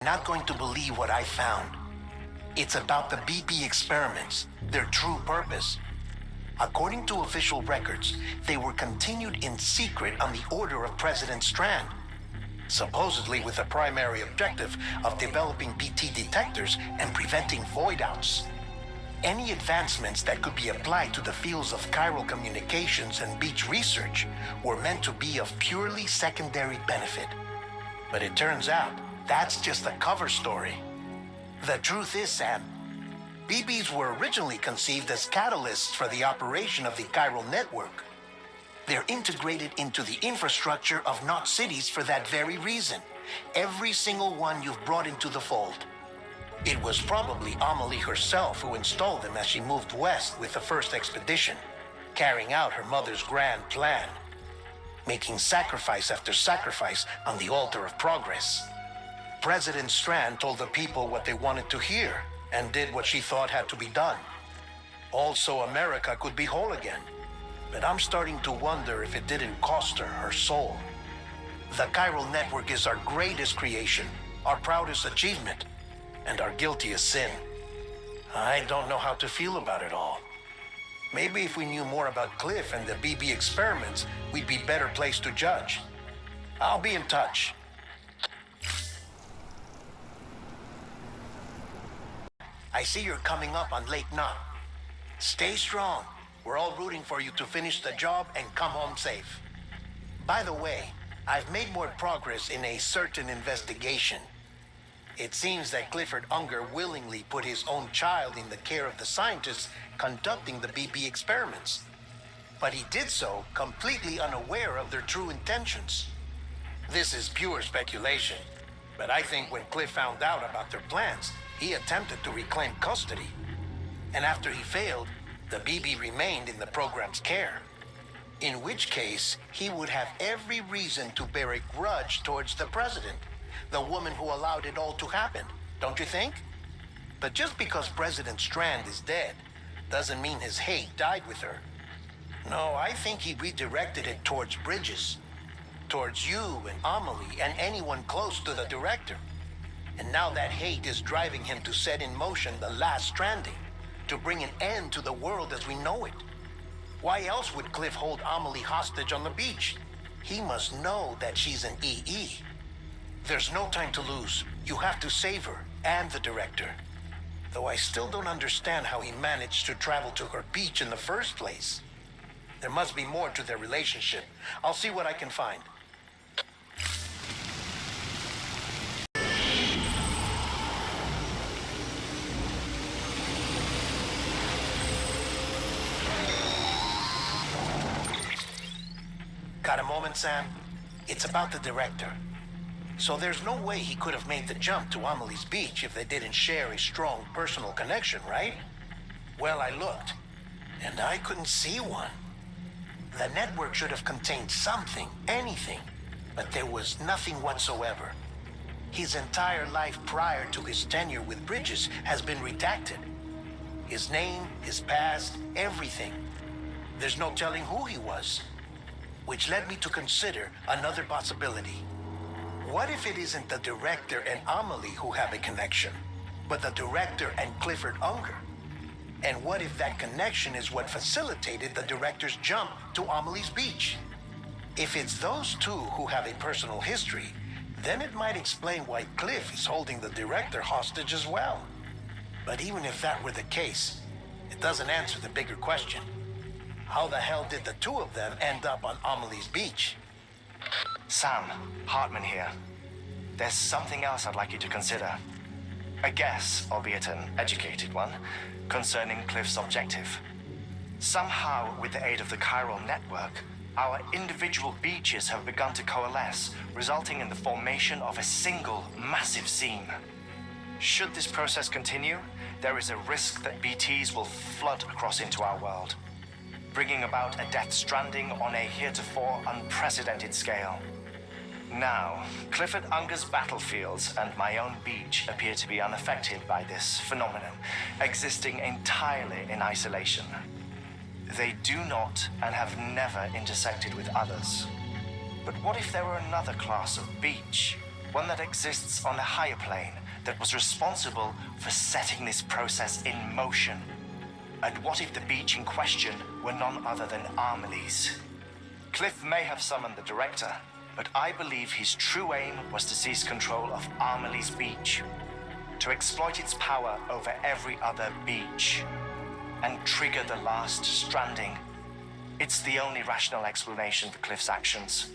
Not going to believe what I found. It's about the BP experiments, their true purpose. According to official records, they were continued in secret on the order of President Strand, supposedly with the primary objective of developing BT detectors and preventing voidouts. Any advancements that could be applied to the fields of chiral communications and beach research were meant to be of purely secondary benefit. But it turns out, that's just a cover story. The truth is, Sam, BBs were originally conceived as catalysts for the operation of the chiral network. They're integrated into the infrastructure of not cities for that very reason. Every single one you've brought into the fold. It was probably Amelie herself who installed them as she moved west with the first expedition, carrying out her mother's grand plan, making sacrifice after sacrifice on the altar of progress. President Strand told the people what they wanted to hear and did what she thought had to be done. Also, America could be whole again. But I'm starting to wonder if it didn't cost her soul. The chiral network is our greatest creation, our proudest achievement, and our guiltiest sin. I don't know how to feel about it all. Maybe if we knew more about Cliff and the BB experiments, we'd be better placed to judge. I'll be in touch. I see you're coming up on Lake Knot. Stay strong. We're all rooting for you to finish the job and come home safe. By the way, I've made more progress in a certain investigation. It seems that Clifford Unger willingly put his own child in the care of the scientists conducting the BP experiments. But he did so completely unaware of their true intentions. This is pure speculation, but I think when Cliff found out about their plans, he attempted to reclaim custody. And after he failed, the BB remained in the program's care. In which case, he would have every reason to bear a grudge towards the president, the woman who allowed it all to happen, don't you think? But just because President Strand is dead, doesn't mean his hate died with her. No, I think he redirected it towards Bridges, towards you and Amelie and anyone close to the director. And now that hate is driving him to set in motion the last Stranding, to bring an end to the world as we know it. Why else would Cliff hold Amelie hostage on the beach? He must know that she's an EE. There's no time to lose. You have to save her and the director. Though I still don't understand how he managed to travel to her beach in the first place. There must be more to their relationship. I'll see what I can find. Got a moment, Sam? It's about the director. So there's no way he could have made the jump to Amelie's beach if they didn't share a strong personal connection, right? Well, I looked, and I couldn't see one. The network should have contained something, anything, but there was nothing whatsoever. His entire life prior to his tenure with Bridges has been redacted. His name, his past, everything. There's no telling who he was. Which led me to consider another possibility. What if it isn't the director and Amelie who have a connection, but the director and Clifford Unger? And what if that connection is what facilitated the director's jump to Amelie's beach? If it's those two who have a personal history, then it might explain why Cliff is holding the director hostage as well. But even if that were the case, it doesn't answer the bigger question. How the hell did the two of them end up on Amelie's beach? Sam, Hartman here. There's something else I'd like you to consider. A guess, albeit an educated one, concerning Cliff's objective. Somehow, with the aid of the chiral network, our individual beaches have begun to coalesce, resulting in the formation of a single massive seam. Should this process continue, there is a risk that BTs will flood across into our world, bringing about a death stranding on a heretofore unprecedented scale. Now, Clifford Unger's battlefields and my own beach appear to be unaffected by this phenomenon, existing entirely in isolation. They do not and have never intersected with others. But what if there were another class of beach, One that exists on a higher plane that was responsible for setting this process in motion. And what if the beach in question were none other than Amelie's? Cliff may have summoned the director, but I believe his true aim was to seize control of Amelie's beach, to exploit its power over every other beach, and trigger the last stranding. It's the only rational explanation for Cliff's actions,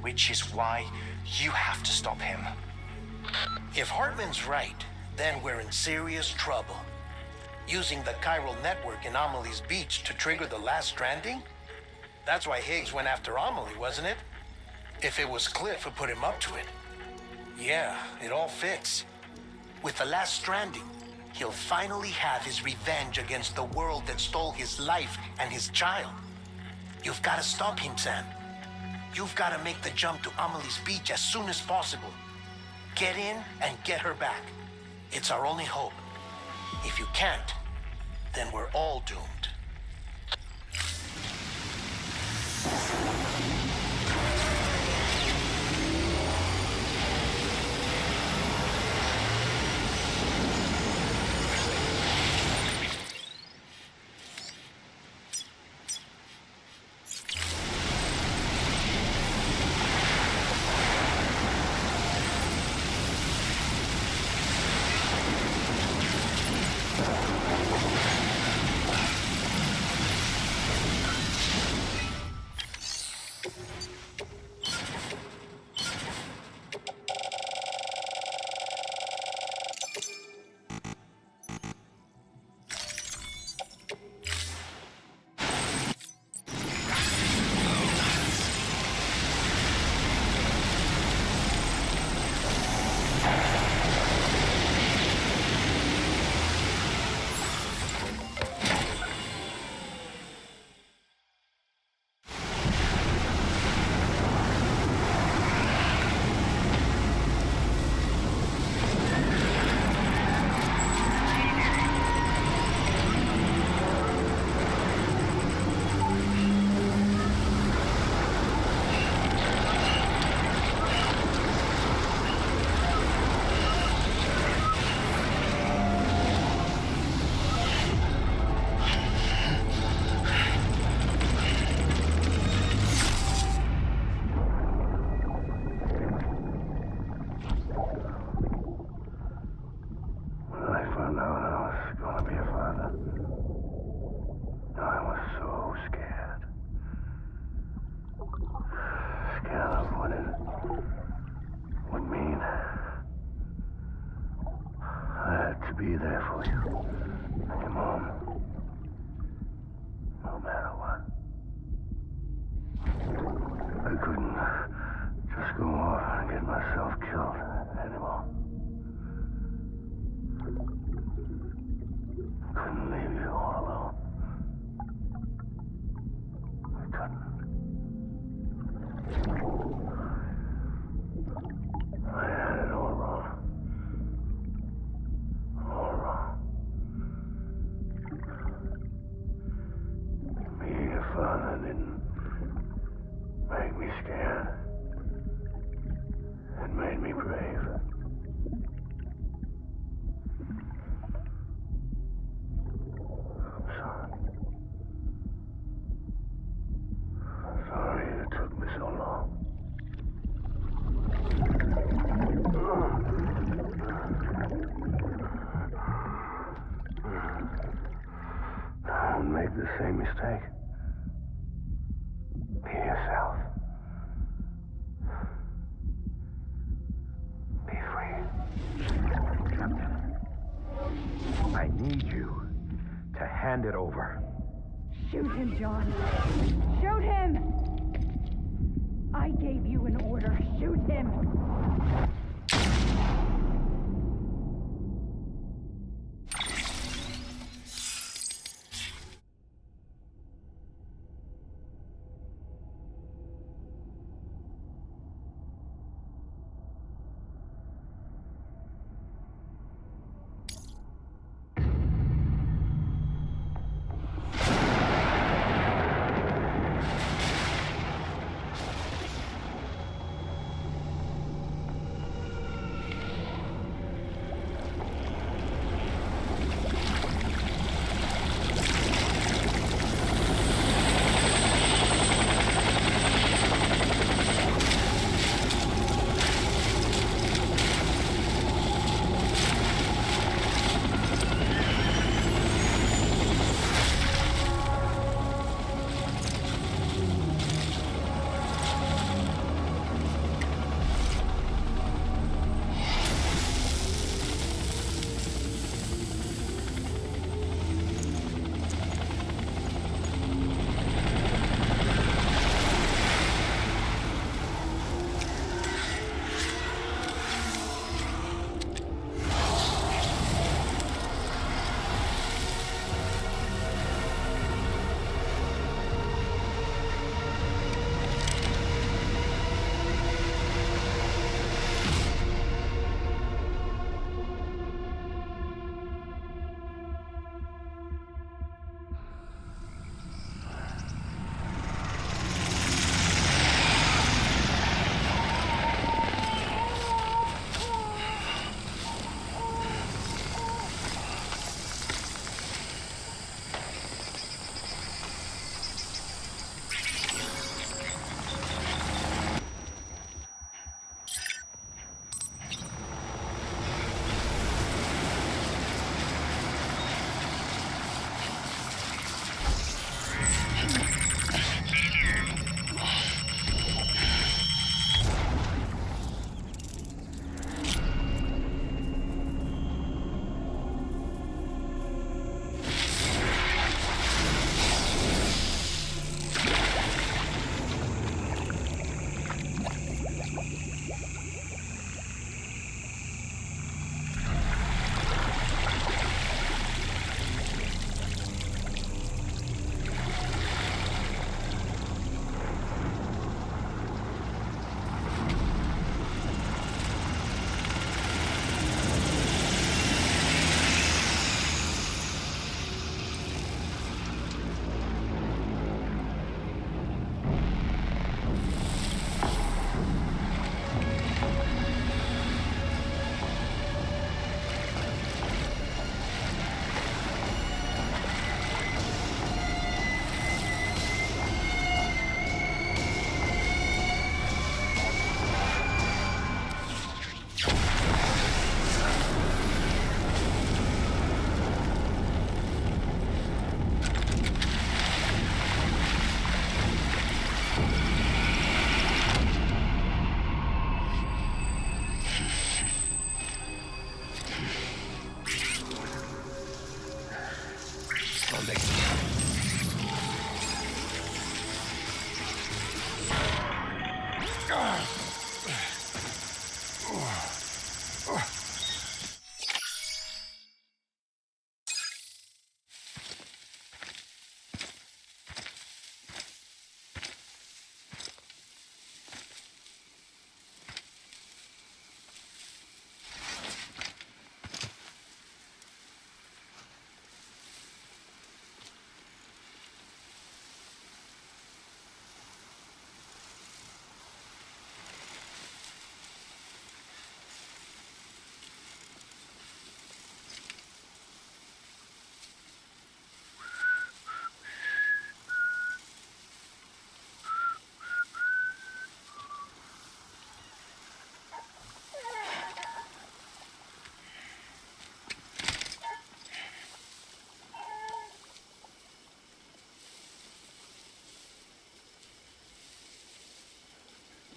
which is why you have to stop him. If Hartman's right, then we're in serious trouble. Using the chiral network in Amelie's beach to trigger the last stranding? That's why Higgs went after Amelie, wasn't it? If it was Cliff who put him up to it. Yeah, it all fits. With the last stranding, he'll finally have his revenge against the world that stole his life and his child. You've got to stop him, Sam. You've got to make the jump to Amelie's beach as soon as possible. Get in and get her back. It's our only hope. If you can't, then we're all doomed. Be there for you and your mom, no matter what. I couldn't just go off and get myself killed anymore. Couldn't leave you all alone. I couldn't. I had it all wrong. Father didn't make me scared. It made me brave. I'm sorry. I'm sorry it took me so long. Don't make the same mistake. Be yourself. Be free. Captain, I need you to hand it over. Shoot him, John. Shoot him! I gave you an order. Shoot him!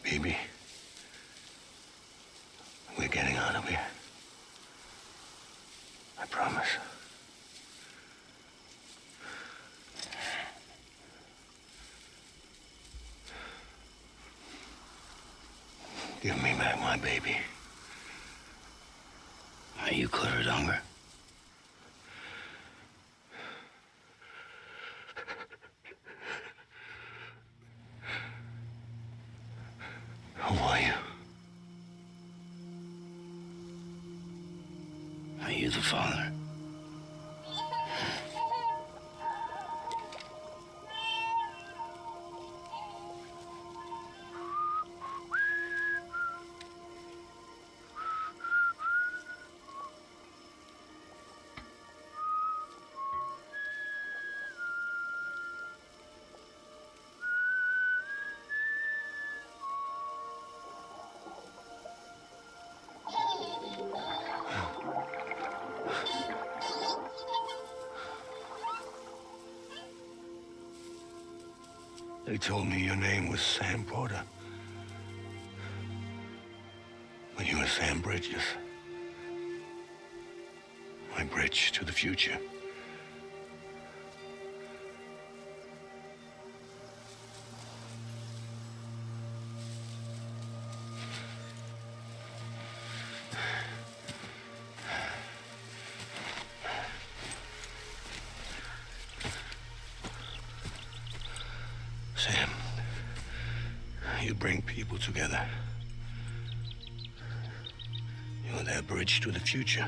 Baby, we're getting out of here. I promise. Give me back my baby. Are you clear of hunger? Who are you? Are you the father? They told me your name was Sam Porter. But you were Sam Bridges. My bridge to the future. Sam, you bring people together. You're their bridge to the future.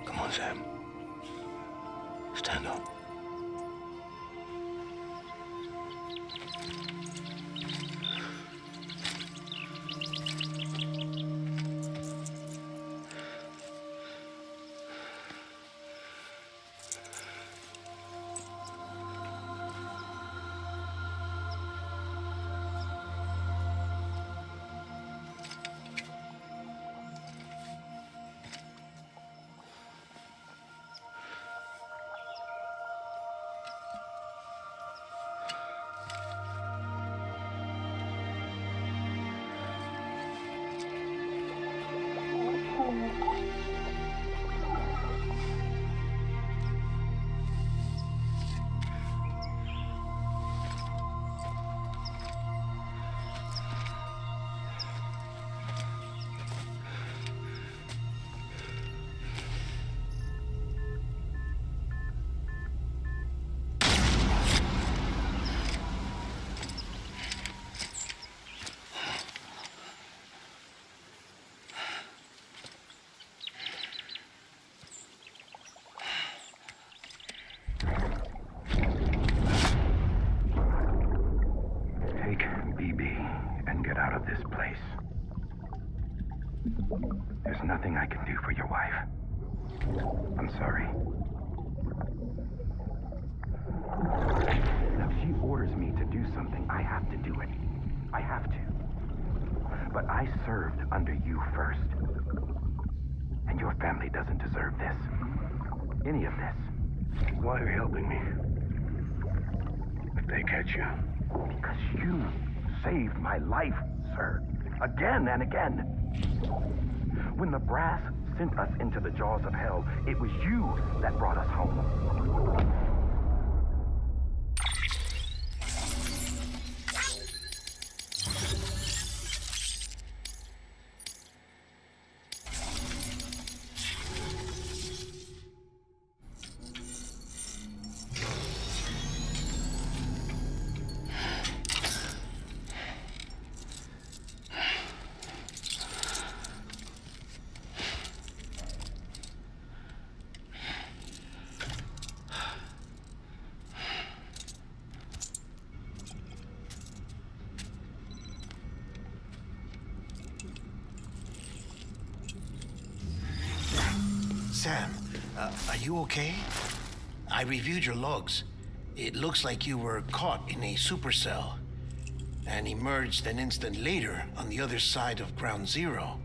Come on, Sam. Stand up. This place. There's nothing I can do for your wife. I'm sorry. Now, if she orders me to do something, I have to do it. I have to. But I served under you first. And your family doesn't deserve this. Any of this. Why are you helping me? If they catch you. Because you saved my life, sir. Again and again. When the brass sent us into the jaws of hell, it was you that brought us home. Sam, are you okay? I reviewed your logs. It looks like you were caught in a supercell and emerged an instant later on the other side of Ground Zero.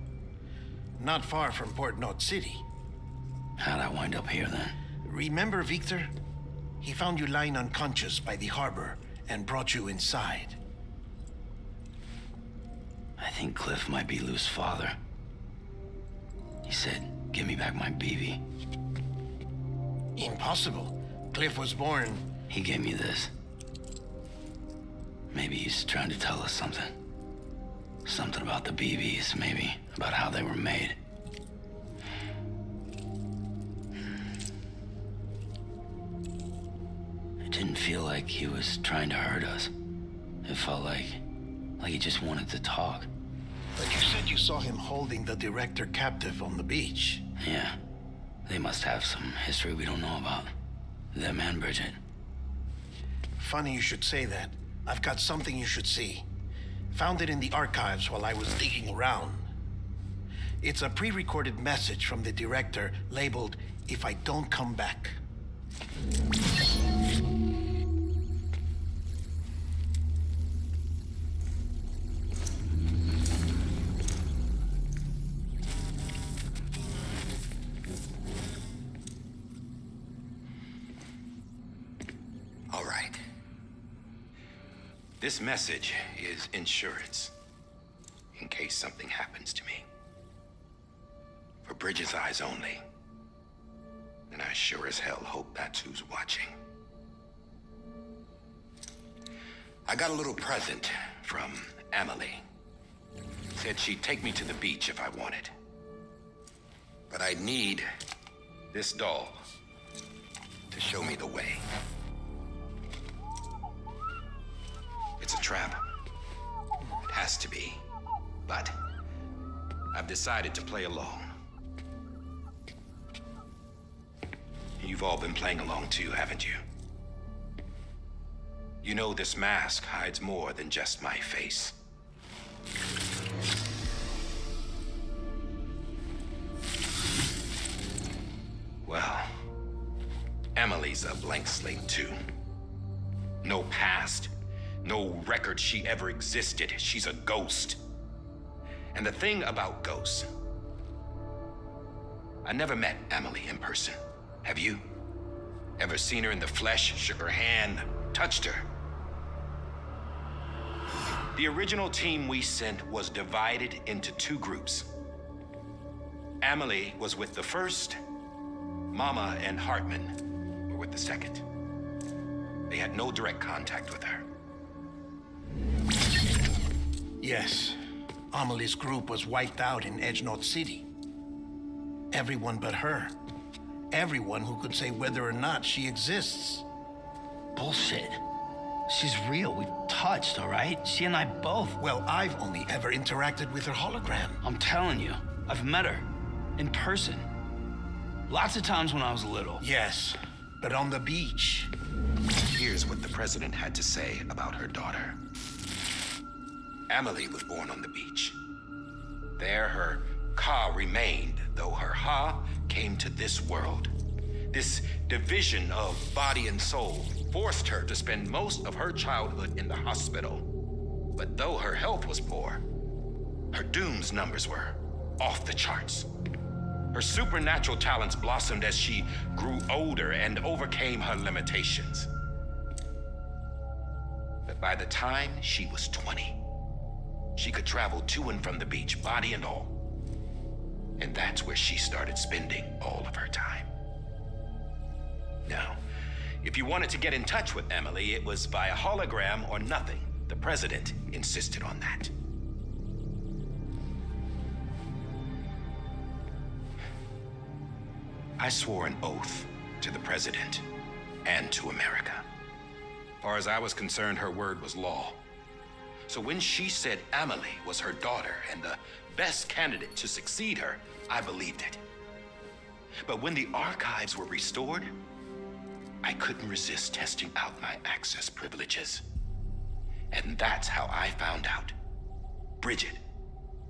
Not far from Port Knot City. How'd I wind up here then? Remember Victor? He found you lying unconscious by the harbor and brought you inside. I think Cliff might be Lou's father. He said, "Give me back my baby." Impossible. Cliff was born... He gave me this. Maybe he's trying to tell us something. Something about the BBs, maybe. About how they were made. It didn't feel like he was trying to hurt us. It felt like he just wanted to talk. But you said you saw him holding the director captive on the beach. Yeah. They must have some history we don't know about. Them and Bridget. Funny you should say that. I've got something you should see. Found it in the archives while I was digging around. It's a pre-recorded message from the director labeled, "If I don't come back." All right. This message is insurance, in case something happens to me. For Bridget's eyes only. And I sure as hell hope that's who's watching. I got a little present from Emily. Said she'd take me to the beach if I wanted. But I'd need this doll to show me the way. It's a trap. It has to be. But I've decided to play along. You've all been playing along too, haven't you? You know this mask hides more than just my face. Well, Emily's a blank slate too. No past. No record she ever existed. She's a ghost. And the thing about ghosts, I never met Emily in person. Have you? Ever seen her in the flesh, shook her hand, touched her? The original team we sent was divided into two groups. Emily was with the first. Mama and Hartman were with the second. They had no direct contact with her. Yes. Amelie's group was wiped out in Edge Knot City. Everyone but her. Everyone who could say whether or not she exists. Bullshit. She's real. We've touched, all right? She and I both. Well, I've only ever interacted with her hologram. I'm telling you, I've met her. In person. Lots of times when I was little. Yes, but on the beach. Here's what the president had to say about her daughter. Emily was born on the beach. There her ka remained, though her ha came to this world. This division of body and soul forced her to spend most of her childhood in the hospital. But though her health was poor, her dooms numbers were off the charts. Her supernatural talents blossomed as she grew older and overcame her limitations. But by the time she was 20, she could travel to and from the beach, body and all. And that's where she started spending all of her time. Now, if you wanted to get in touch with Emily, it was via hologram or nothing. The president insisted on that. I swore an oath to the president and to America. As far as I was concerned, her word was law. So when she said Emily was her daughter and the best candidate to succeed her, I believed it. But when the archives were restored, I couldn't resist testing out my access privileges. And that's how I found out Bridget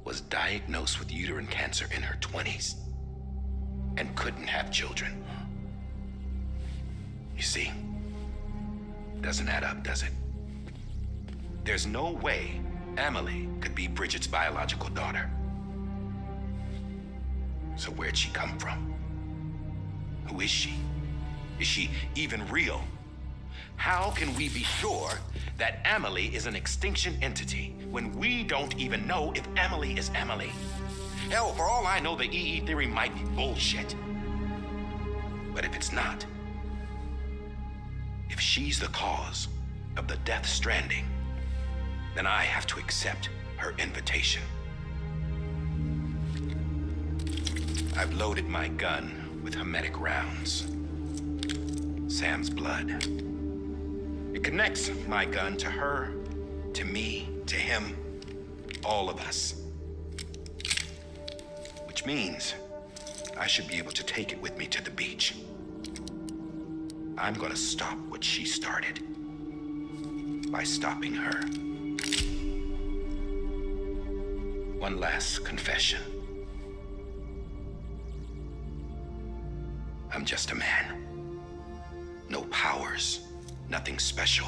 was diagnosed with uterine cancer in her 20s and couldn't have children. You see, doesn't add up, does it? There's no way Emily could be Bridget's biological daughter. So where'd she come from? Who is she? Is she even real? How can we be sure that Amelie is an extinction entity when we don't even know if Amelie is Amelie? Hell, for all I know, the EE theory might be bullshit. But if it's not, if she's the cause of the death stranding, then I have to accept her invitation. I've loaded my gun with hermetic rounds. Sam's blood. It connects my gun to her, to me, to him, all of us. Which means I should be able to take it with me to the beach. I'm gonna stop what she started by stopping her. One last confession. I'm just a man. No powers, nothing special.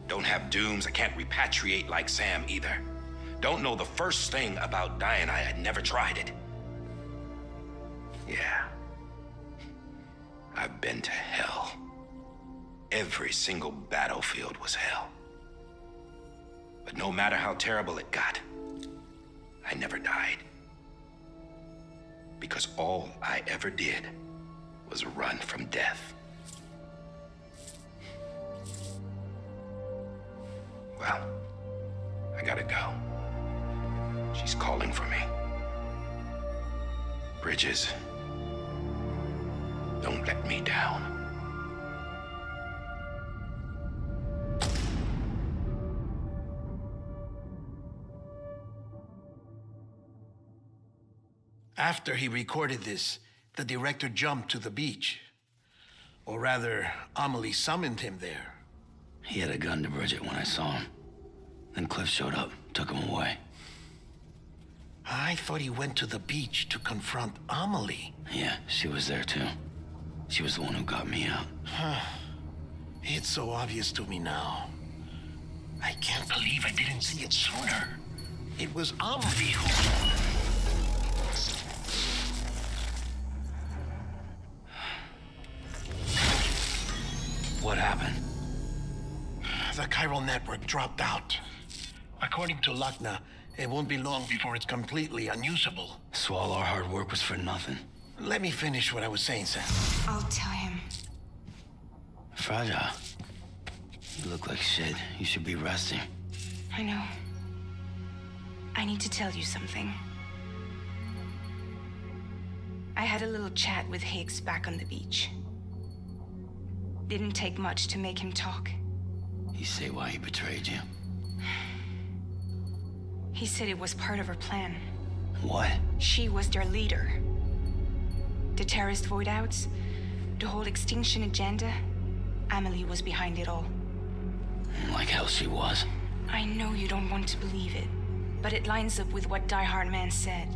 Don't have dooms, I can't repatriate like Sam either. Don't know the first thing about dying, I had never tried it. Yeah. I've been to hell. Every single battlefield was hell. But no matter how terrible it got, I never died. Because all I ever did was run from death. Well, I gotta go. She's calling for me. Bridges, don't let me down. After he recorded this, the director jumped to the beach. Or rather, Amelie summoned him there. He had a gun to Bridget when I saw him. Then Cliff showed up, took him away. I thought he went to the beach to confront Amelie. Yeah, she was there too. She was the one who got me out. It's so obvious to me now. I can't believe I didn't see it sooner. It was Amelie who... What happened? The chiral network dropped out. According to Luckna, it won't be long before it's completely unusable. So all our hard work was for nothing. Let me finish what I was saying, Sam. I'll tell him. Fragile. You look like shit. You should be resting. I know. I need to tell you something. I had a little chat with Higgs back on the beach. Didn't take much to make him talk. You say why he betrayed you? He said it was part of her plan. What? She was their leader. The terrorist void outs, the whole extinction agenda, Amelie was behind it all. Like hell she was. I know you don't want to believe it, but it lines up with what Die Hard Man said.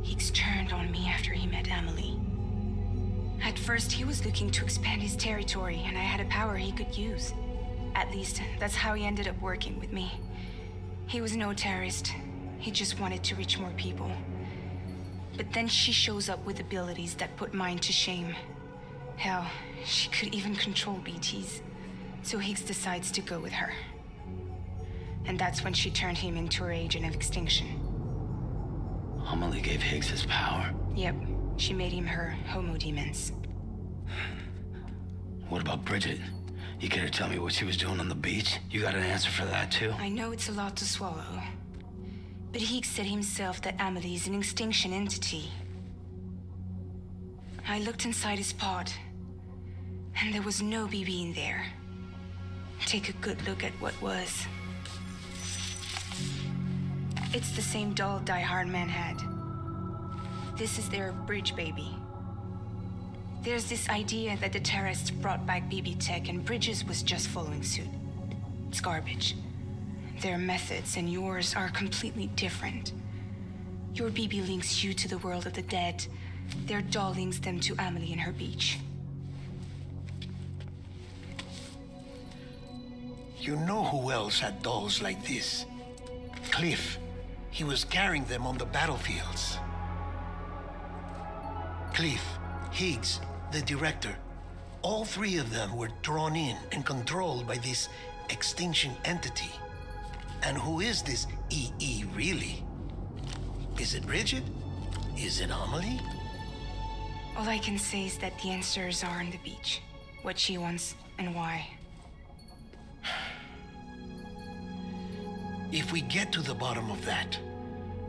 Higgs turned on me after he met Amelie. At first, he was looking to expand his territory, and I had a power he could use. At least, that's how he ended up working with me. He was no terrorist. He just wanted to reach more people. But then she shows up with abilities that put mine to shame. Hell, she could even control BTs. So Higgs decides to go with her. And that's when she turned him into her agent of extinction. Amelie gave Higgs his power. Yep, she made him her homo demons. What about Bridget? You care to tell me what she was doing on the beach? You got an answer for that too? I know it's a lot to swallow. But Higgs said himself that Amelie is an extinction entity. I looked inside his pod, and there was no BB in there. Take a good look at what was. It's the same doll Die Hard Man had. This is their bridge baby. There's this idea that the terrorists brought back BB tech and Bridges was just following suit. It's garbage. Their methods and yours are completely different. Your BB links you to the world of the dead. Their doll links them to Amelie and her beach. You know who else had dolls like this? Cliff. He was carrying them on the battlefields. Cliff, Higgs, the director. All three of them were drawn in and controlled by this extinction entity. And who is this EE really? Is it Bridget? Is it Amelie? All I can say is that the answers are on the beach. What she wants and why. If we get to the bottom of that,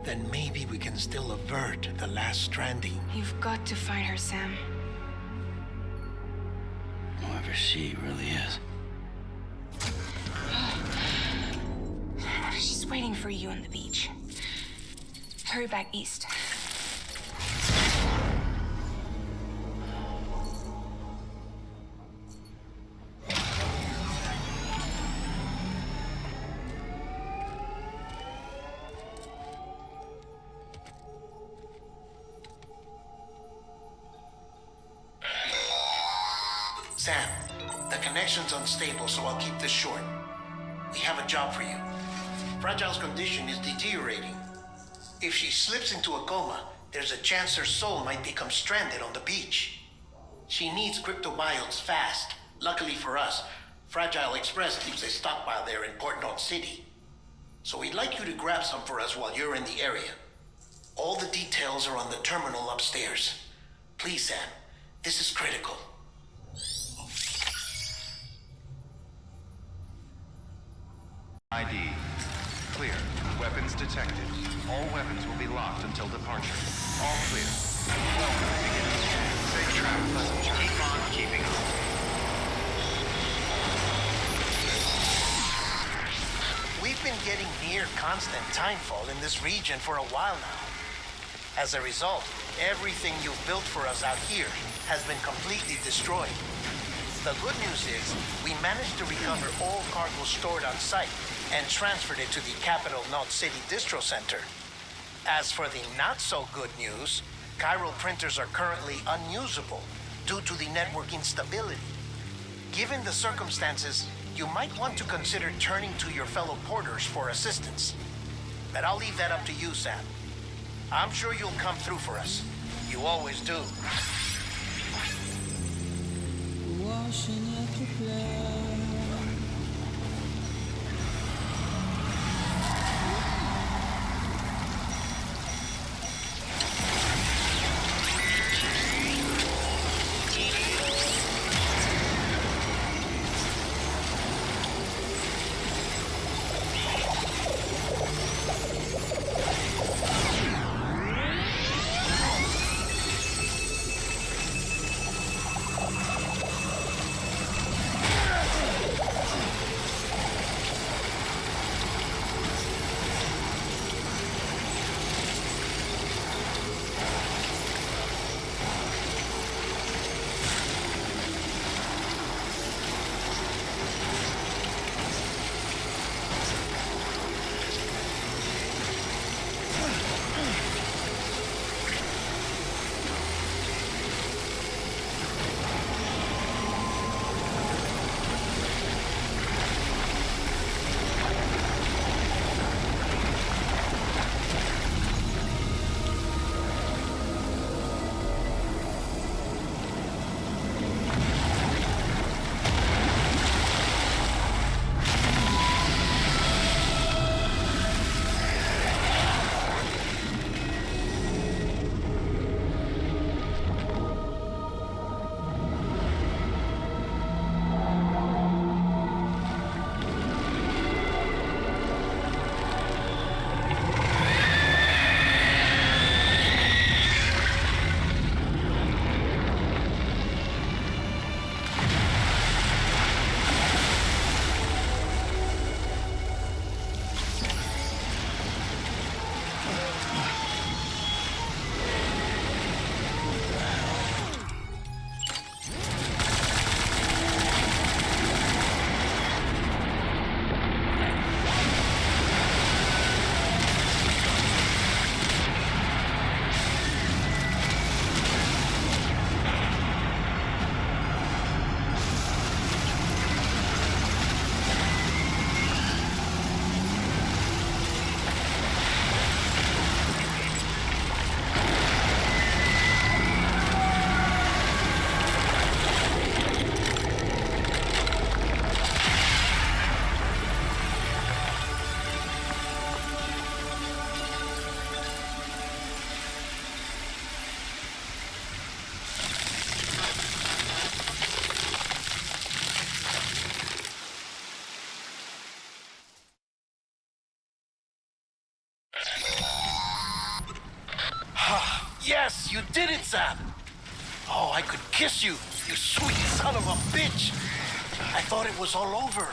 then maybe we can still avert the last stranding. You've got to find her, Sam. Whoever she really is. She's waiting for you on the beach. Hurry back east. Sam, the connection's unstable, so I'll keep this short. We have a job for you. Fragile's condition is deteriorating. If she slips into a coma, there's a chance her soul might become stranded on the beach. She needs cryptobiotes fast. Luckily for us, Fragile Express keeps a stockpile there in Port North City. So we'd like you to grab some for us while you're in the area. All the details are on the terminal upstairs. Please, Sam, this is critical. ID. Clear. Weapons detected. All weapons will be locked until departure. All clear. Welcome to beginning scan. Safe travel, passenger. Keep on keeping on. We've been getting near constant timefall in this region for a while now. As a result, everything you've built for us out here has been completely destroyed. The good news is, we managed to recover all cargo stored on site and transferred it to the Capital North City Distro Center. As for the not-so-good news, chiral printers are currently unusable due to the network instability. Given the circumstances, you might want to consider turning to your fellow porters for assistance. But I'll leave that up to you, Sam. I'm sure you'll come through for us. You always do. Washing up the blood. Yes, you did it, Sam. Oh, I could kiss you, you sweet son of a bitch. I thought it was all over.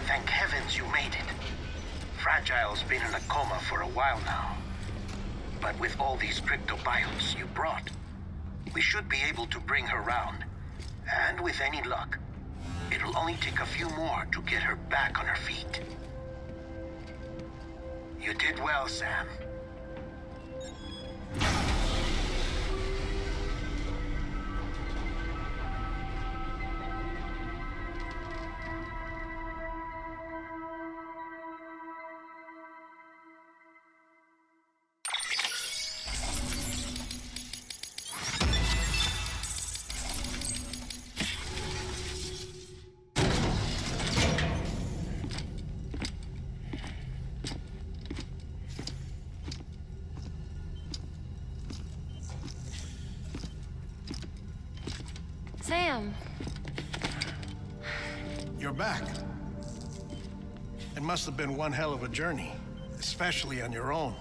Thank heavens you made it. Fragile's been in a coma for a while now. But with all these cryptobiotes you brought, we should be able to bring her round. And with any luck, it'll only take a few more to get her back on her feet. You did well, Sam. Sam. You're back. It must have been one hell of a journey, especially on your own.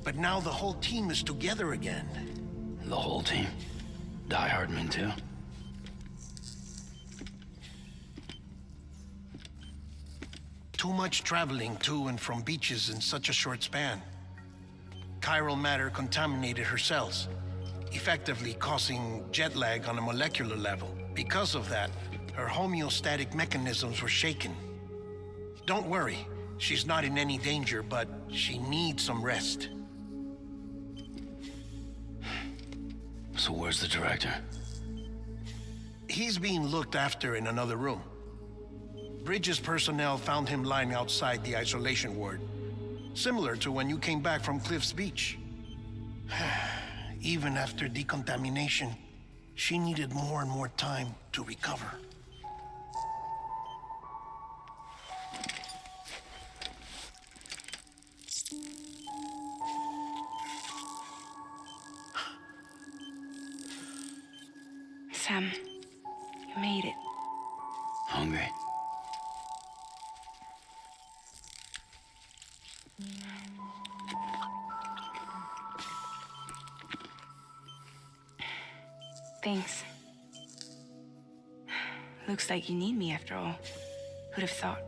But now the whole team is together again. The whole team? Die Hardman too? Too much traveling to and from beaches in such a short span. Chiral matter contaminated her cells, effectively causing jet lag on a molecular level. Because of that, her homeostatic mechanisms were shaken. Don't worry, she's not in any danger, but she needs some rest. So where's the director? He's being looked after in another room. Bridges personnel found him lying outside the isolation ward, similar to when you came back from Cliff's Beach. Even after decontamination, she needed more and more time to recover. Sam, you made it. Hungry? Thanks. Looks like you need me after all. Who'd have thought?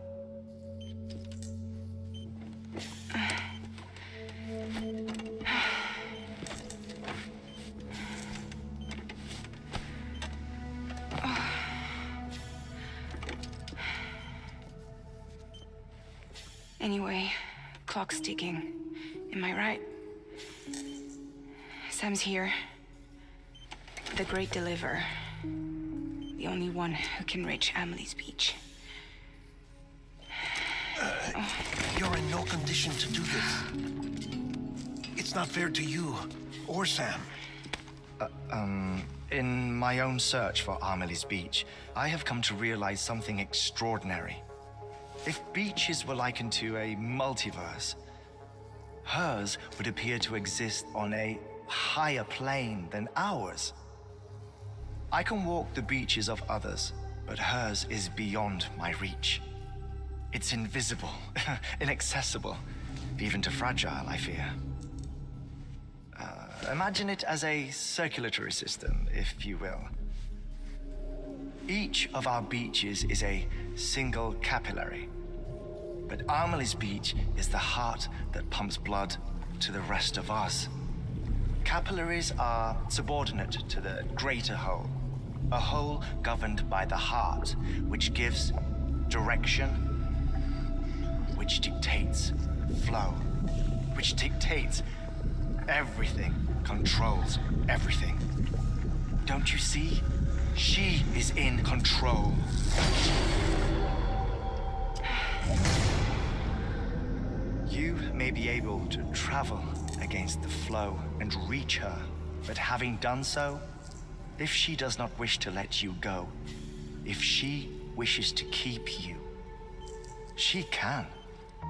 Anyway, clock's ticking. Am I right? Sam's here. The great deliverer. The only one who can reach Amelie's beach. You're in no condition to do this. It's not fair to you or Sam. In my own search for Amelie's beach, I have come to realize something extraordinary. If beaches were likened to a multiverse, hers would appear to exist on a higher plane than ours. I can walk the beaches of others, but hers is beyond my reach. It's invisible, inaccessible, even to Fragile, I fear. Imagine it as a circulatory system, if you will. Each of our beaches is a single capillary, but Amelie's beach is the heart that pumps blood to the rest of us. Capillaries are subordinate to the greater whole, a whole governed by the heart, which gives direction, which dictates flow, which dictates everything, controls everything. Don't you see? She is in control. You may may be able to travel against the flow and reach her, but having done so, if she does not wish to let you go, if she wishes to keep you, she can.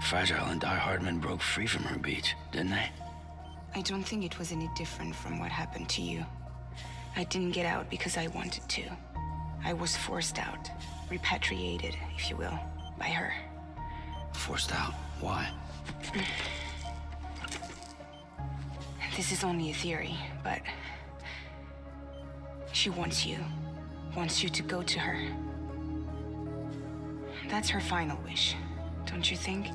Fragile and Die Hardman broke free from her beach, didn't they? I don't think it was any different from what happened to you. I didn't get out because I wanted to. I was forced out, repatriated, if you will, by her. Forced out? Why? This is only a theory, but she wants you to go to her. That's her final wish, don't you think?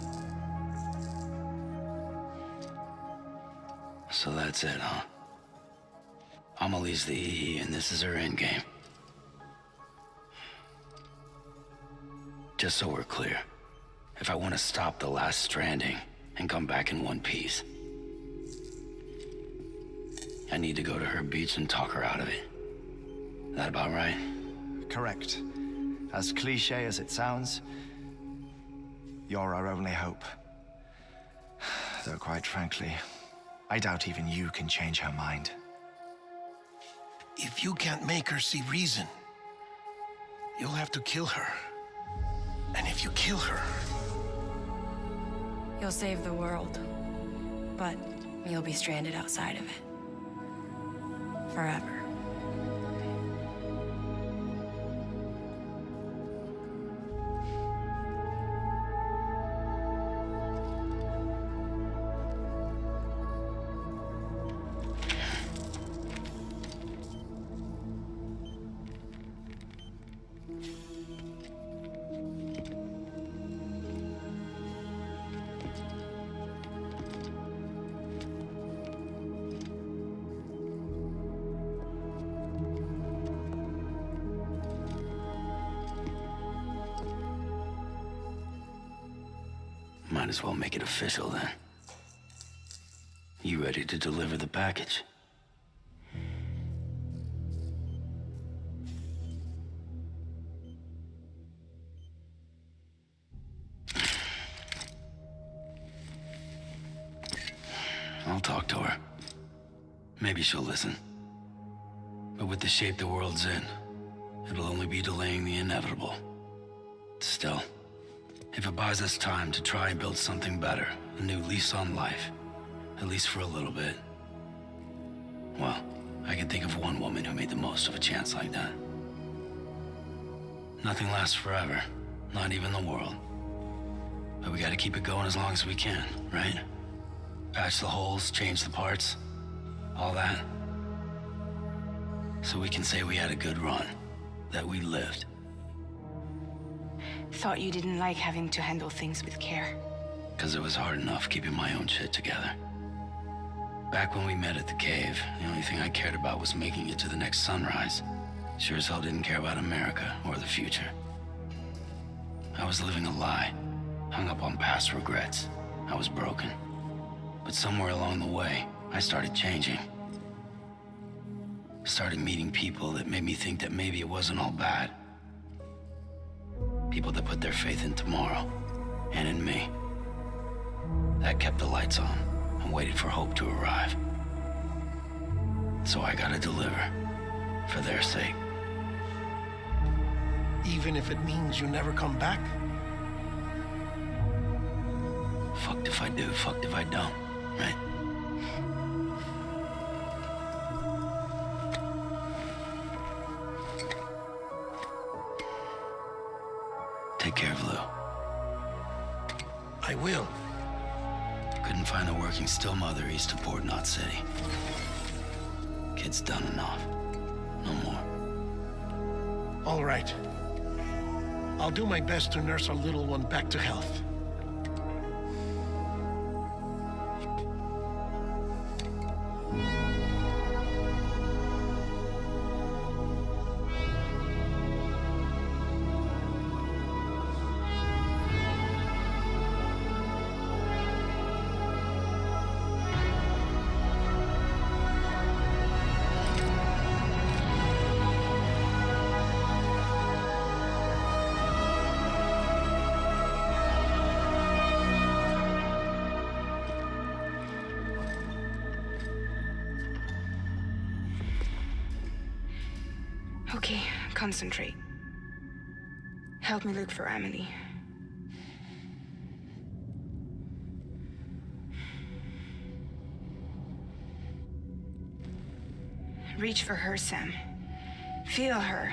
So that's it, huh? Amelie's the EE, and this is her endgame. Just so we're clear, if I want to stop the last Stranding and come back in one piece, I need to go to her beach and talk her out of it. That about right? Correct. As cliche as it sounds, you're our only hope. Though quite frankly, I doubt even you can change her mind. If you can't make her see reason, you'll have to kill her. And if you kill her... You'll save the world, but you'll be stranded outside of it. Forever. Might as well make it official then. You ready to deliver the package? I'll talk to her. Maybe she'll listen. But with the shape the world's in, it'll only be delaying the inevitable. Still, if it buys us time to try and build something better, a new lease on life, at least for a little bit, well, I can think of one woman who made the most of a chance like that. Nothing lasts forever, not even the world. But we gotta keep it going as long as we can, right? Patch the holes, change the parts, all that. So we can say we had a good run, that we lived. Thought you didn't like having to handle things with care. 'Cause it was hard enough keeping my own shit together. Back when we met at the cave, the only thing I cared about was making it to the next sunrise. Sure as hell didn't care about America or the future. I was living a lie, hung up on past regrets. I was broken. But somewhere along the way, I started changing. Started meeting people that made me think that maybe it wasn't all bad. People that put their faith in tomorrow, and in me. That kept the lights on and waited for hope to arrive. So I gotta deliver, for their sake. Even if it means you never come back? Fucked if I do, fucked if I don't, right? Take care of Lou. I will. Couldn't find a working still mother east of Port Knot City. Kid's done enough. No more. All right. I'll do my best to nurse our little one back to health. Okay, concentrate. Help me look for Emily. Reach for her, Sam. Feel her.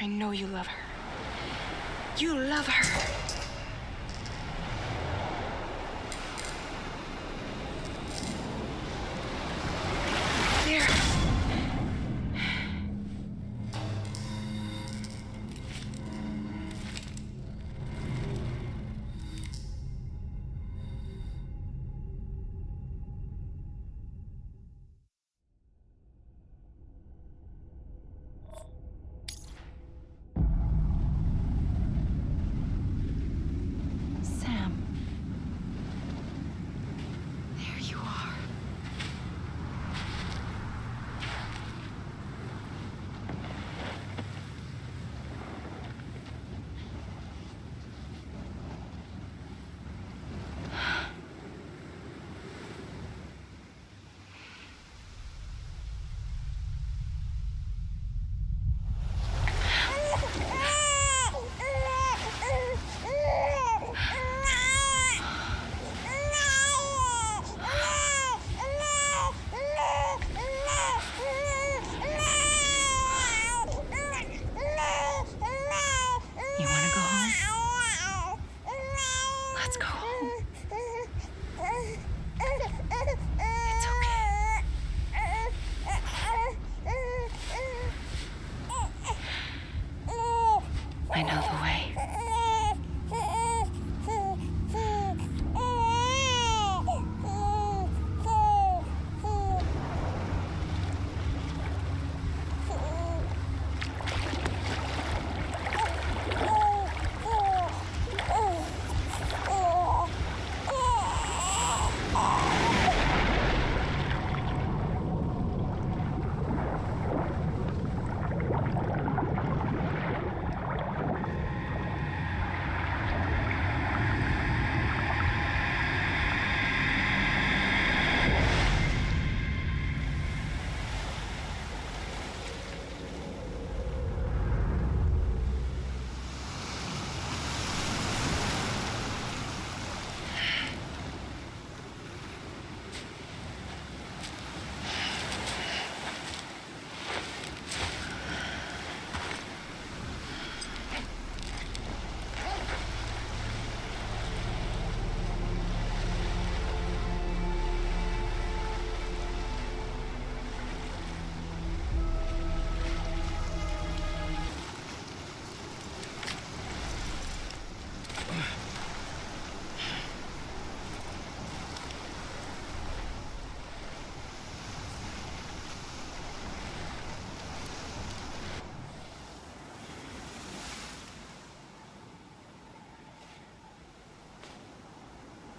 I know you love her. You love her. There. Sam. There you are. You want to go home? Let's go home. It's okay. I know the way.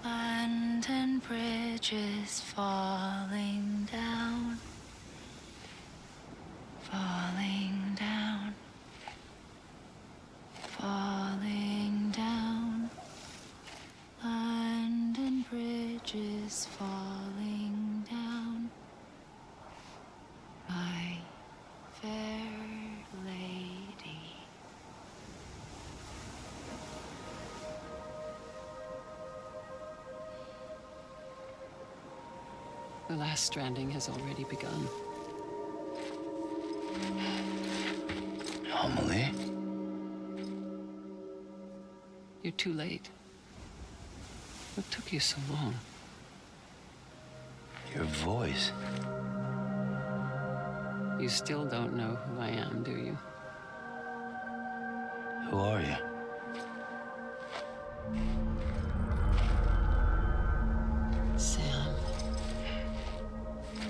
London Bridge is falling down, falling down, falling down. London Bridge is falling down, my fair lady. The last stranding has already begun. Amelie? You're too late. What took you so long? Your voice. You still don't know who I am, do you? Who are you? Sam.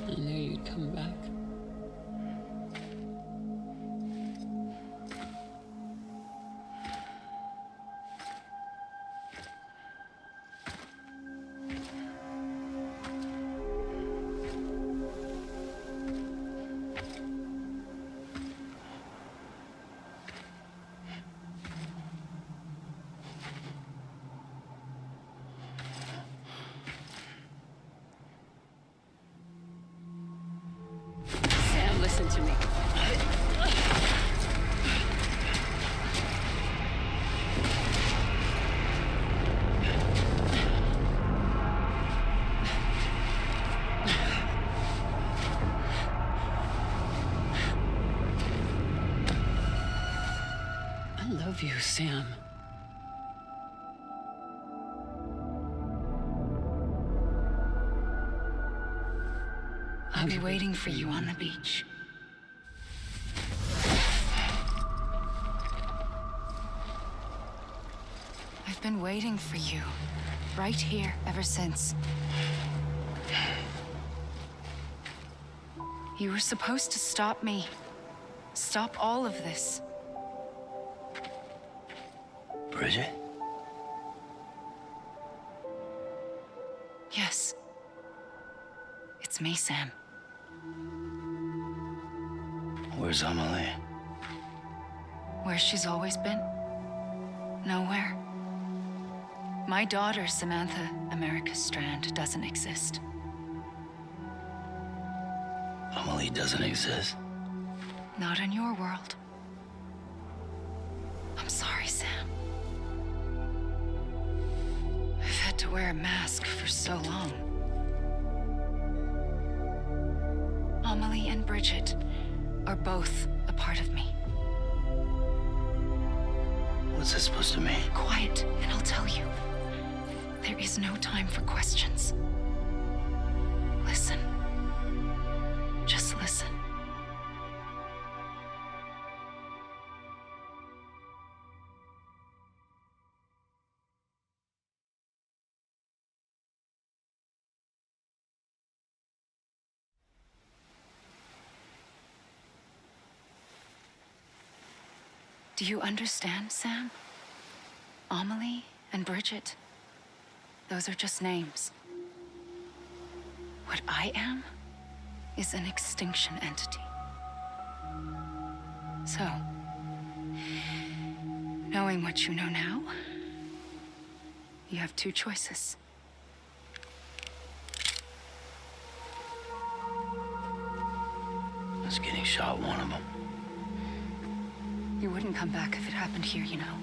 I knew you'd come back. happened to me. I love you, Sam. I'll be waiting for you on the beach. I've been waiting for you, right here, ever since. You were supposed to stop me. Stop all of this. Bridget? Yes. It's me, Sam. Where's Amelie? Where she's always been. Nowhere. My daughter, Samantha America Strand, doesn't exist. Amelie doesn't exist? Not in your world. I'm sorry, Sam. I've had to wear a mask for so long. Amelie and Bridget are both a part of me. What's this supposed to mean? Quiet, and I'll tell you. There is no time for questions. Listen. Just listen. Do you understand, Sam? Amelie and Bridget, those are just names. What I am is an extinction entity. So, knowing what you know now, you have two choices. I was getting shot, one of them. You wouldn't come back if it happened here, you know.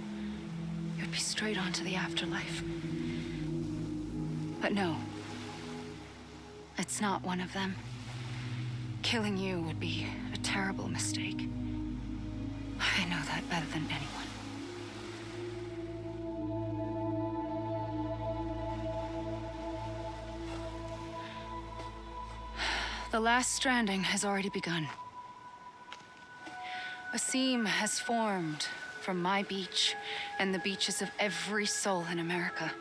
You'd be straight on to the afterlife. But no. It's not one of them. Killing you would be a terrible mistake. I know that better than anyone. The last stranding has already begun. A seam has formed from my beach and the beaches of every soul in America.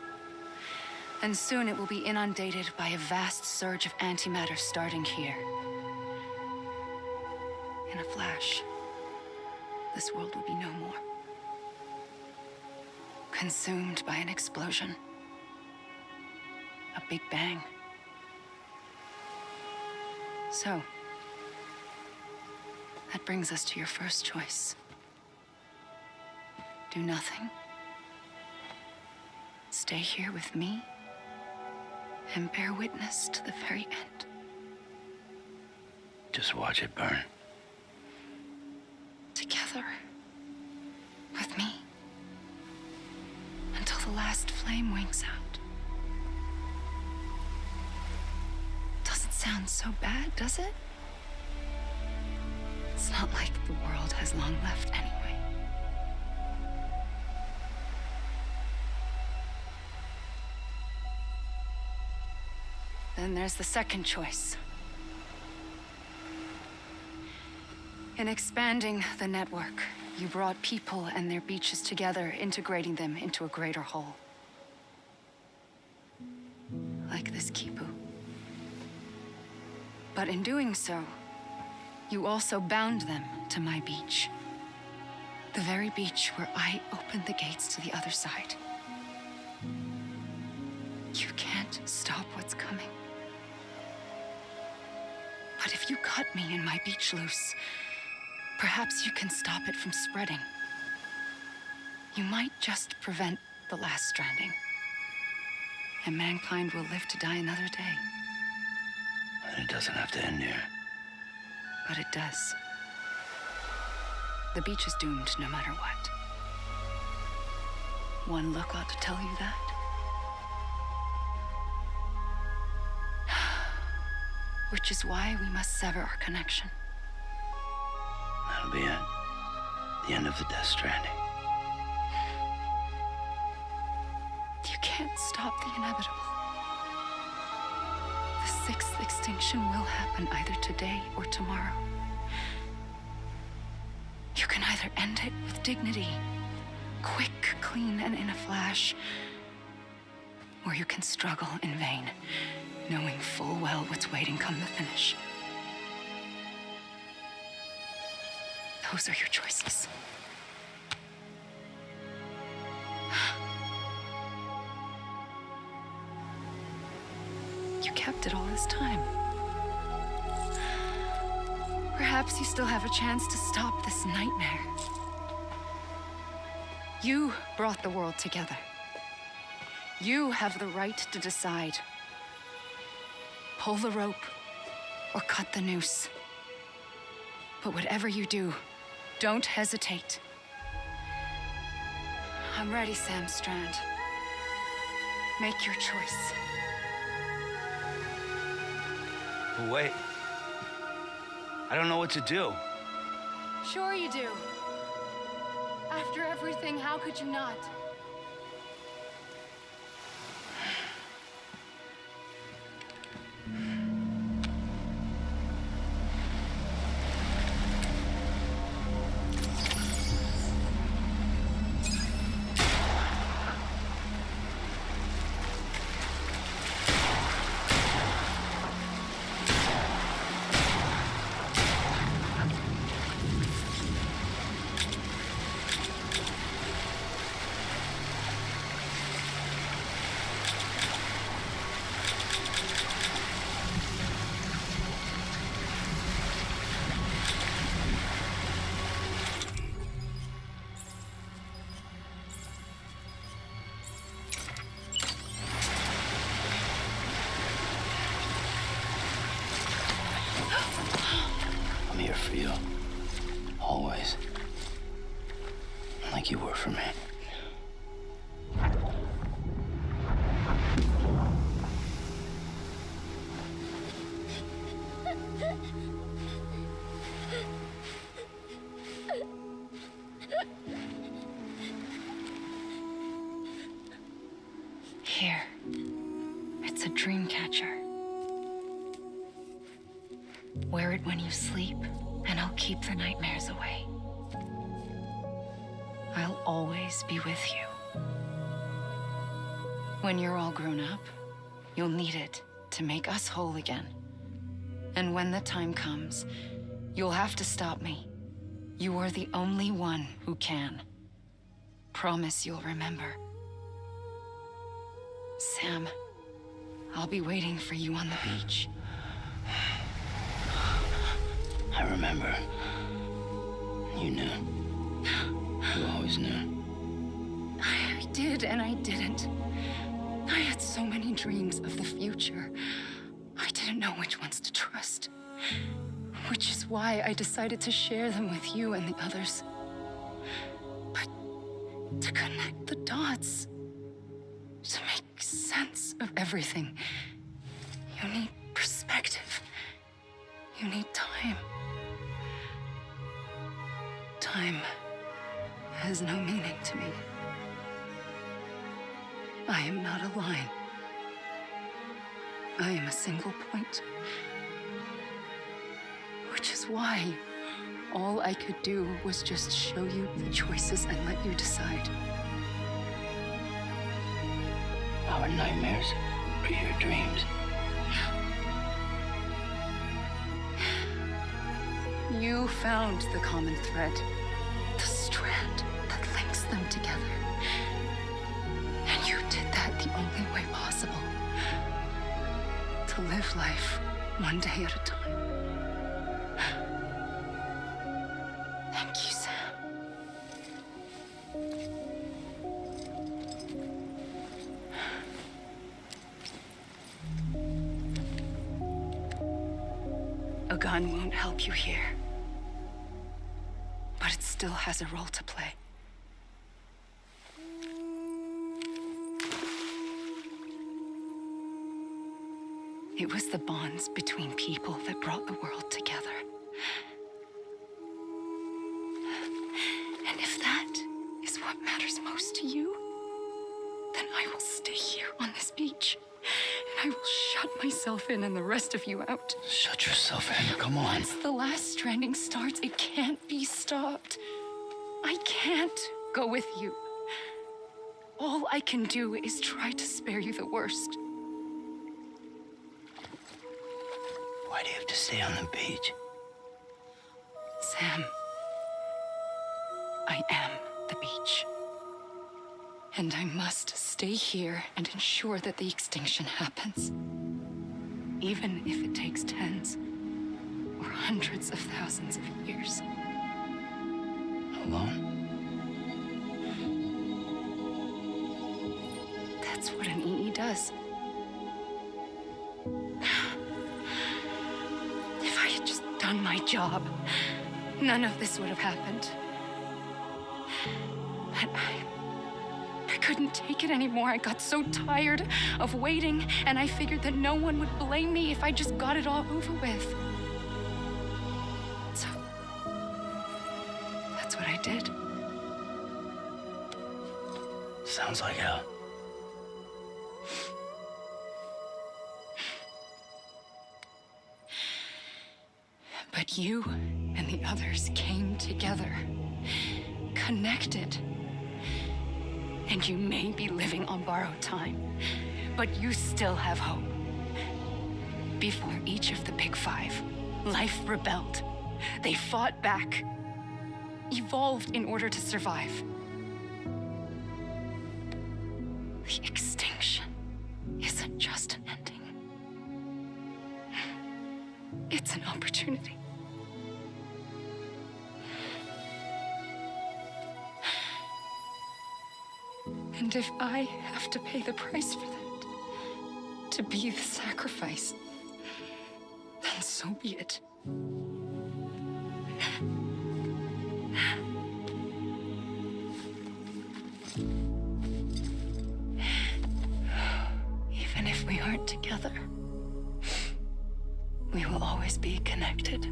And soon it will be inundated by a vast surge of antimatter starting here. In a flash, this world will be no more. Consumed by an explosion. A big bang. So, that brings us to your first choice. Do nothing. Stay here with me and bear witness to the very end. Just watch it burn. Together. With me. Until the last flame winks out. Doesn't sound so bad, does it? It's not like the world has long left anyway. Then there's the second choice. In expanding the network, you brought people and their beaches together, integrating them into a greater whole. Like this Kipu. But in doing so, you also bound them to my beach. The very beach where I opened the gates to the other side. You can't stop what's coming. But if you cut me and my beach loose, perhaps you can stop it from spreading. You might just prevent the last stranding. And mankind will live to die another day. And it doesn't have to end here. but it does. The beach is doomed no matter what. One look ought to tell you that. Which is why we must sever our connection. That'll be it. The end of the Death Stranding. You can't stop the inevitable. The sixth extinction will happen either today or tomorrow. You can either end it with dignity, quick, clean, and in a flash, or you can struggle in vain, knowing full well what's waiting come the finish. Those are your choices. You kept it all this time. Perhaps you still have a chance to stop this nightmare. You brought the world together. You have the right to decide. Pull the rope or cut the noose. But whatever you do, don't hesitate. I'm ready, Sam Strand. Make your choice. But wait. I don't know what to do. Sure you do. After everything, how could you not? I'm here for you. Always. Like you were for me. Here. It's a dream catcher. Wear it when you sleep, and I'll keep the nightmares away. I'll always be with you. When you're all grown up, you'll need it to make us whole again. And when the time comes, you'll have to stop me. You are the only one who can. Promise you'll remember. Sam, I'll be waiting for you on the beach. I remember. You knew. You always knew. I did and I didn't. I had so many dreams of the future. I didn't know which ones to trust. Which is why I decided to share them with you and the others. But to connect the dots, to make sense of everything, you need perspective. You need time. Time has no meaning to me. I am not a line. I am a single point. Which is why all I could do was just show you the choices and let you decide. Our nightmares are your dreams. You found the common thread, the strand that links them together. And you did that the only way possible. To live life one day at a time. Thank you, Sam. A gun won't help you here. But it still has a role to play. It was the bonds between people that brought the world together. And if that is what matters most to you, then I will stay here on this beach. And I will shut myself in and the rest of you out. Shut yourself in, come on. Once the last stranding starts, it can't be stopped. I can't go with you. All I can do is try to spare you the worst. Why do you have to stay on the beach? Sam, I am the beach. And I must stay here and ensure that the extinction happens. Even if it takes tens or hundreds of thousands of years. Alone? That's what an EE does. If I had just done my job, none of this would have happened. But I couldn't take it anymore. I got so tired of waiting, and I figured that no one would blame me if I just got it all over with. So, that's what I did. Sounds like hell. But you and the others came together, connected. And you may be living on borrowed time, but you still have hope. Before each of the Big Five, life rebelled. They fought back, evolved in order to survive. The extinction isn't just an ending. It's an opportunity. And if I have to pay the price for that, to be the sacrifice, then so be it. Even if we aren't together, we will always be connected.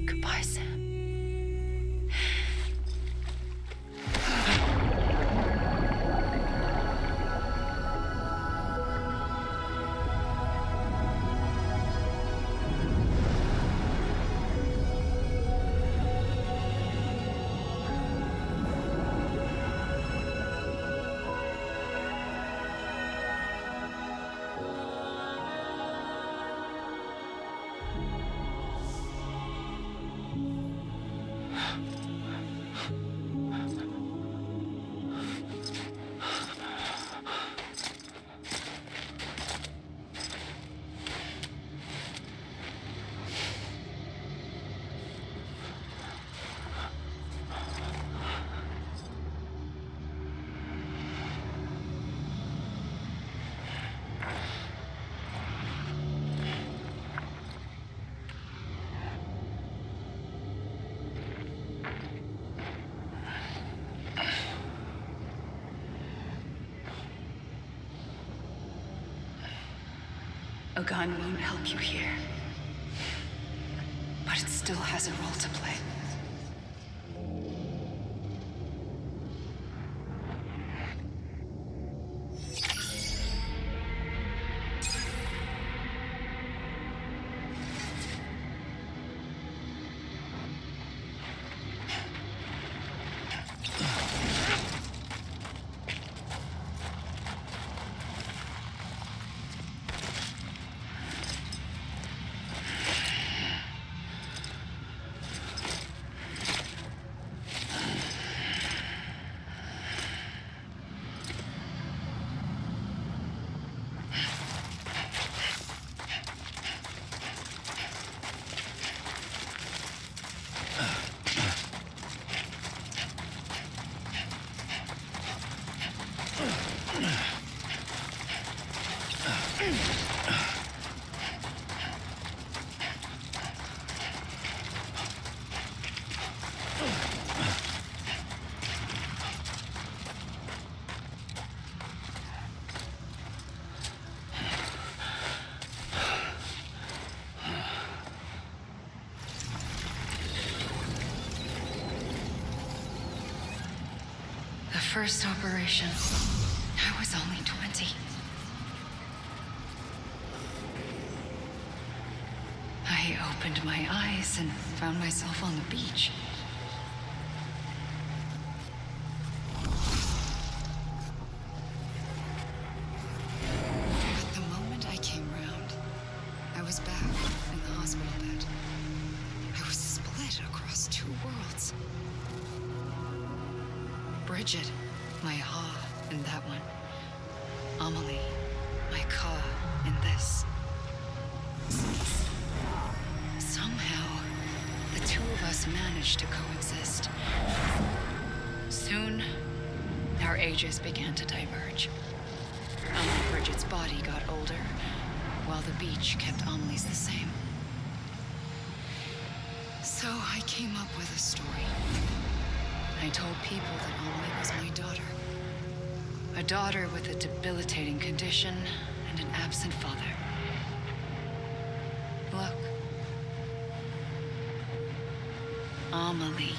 Goodbye, Sam. A gun won't help you here, but it still has a role to play. first operation, I was only 20. I opened my eyes and found myself on the beach. But the moment I came round, I was back in the hospital bed. I was split across two worlds. Bridget, my ha in that one. Amelie, my ka in this. Somehow, the two of us managed to coexist. Soon, our ages began to diverge. Bridget's body got older, while the beach kept Amelie's the same. So I came up with a story. I told people that Amelie was my daughter. A daughter with a debilitating condition and an absent father. Look. Amelie.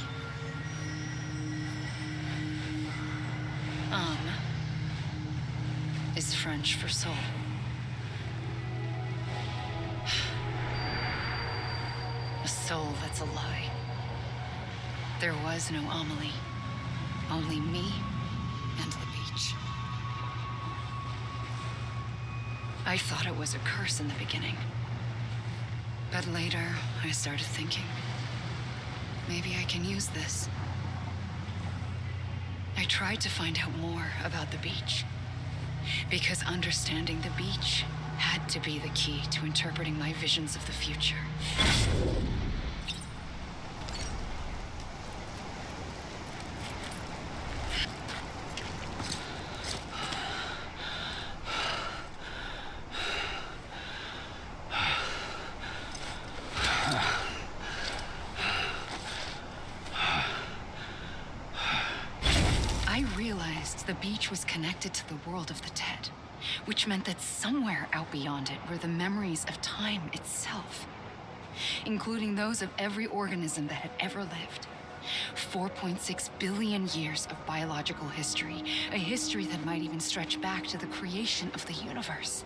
Is French for soul. A soul that's a lie. There was no Amelie. Only me and the beach. I thought it was a curse in the beginning. But later, I started thinking, maybe I can use this. I tried to find out more about the beach. Because understanding the beach had to be the key to interpreting my visions of the future. I realized the beach was connected to the world of the dead, which meant that somewhere out beyond it were the memories of time itself, including those of every organism that had ever lived. 4.6 billion years of biological history, a history that might even stretch back to the creation of the universe.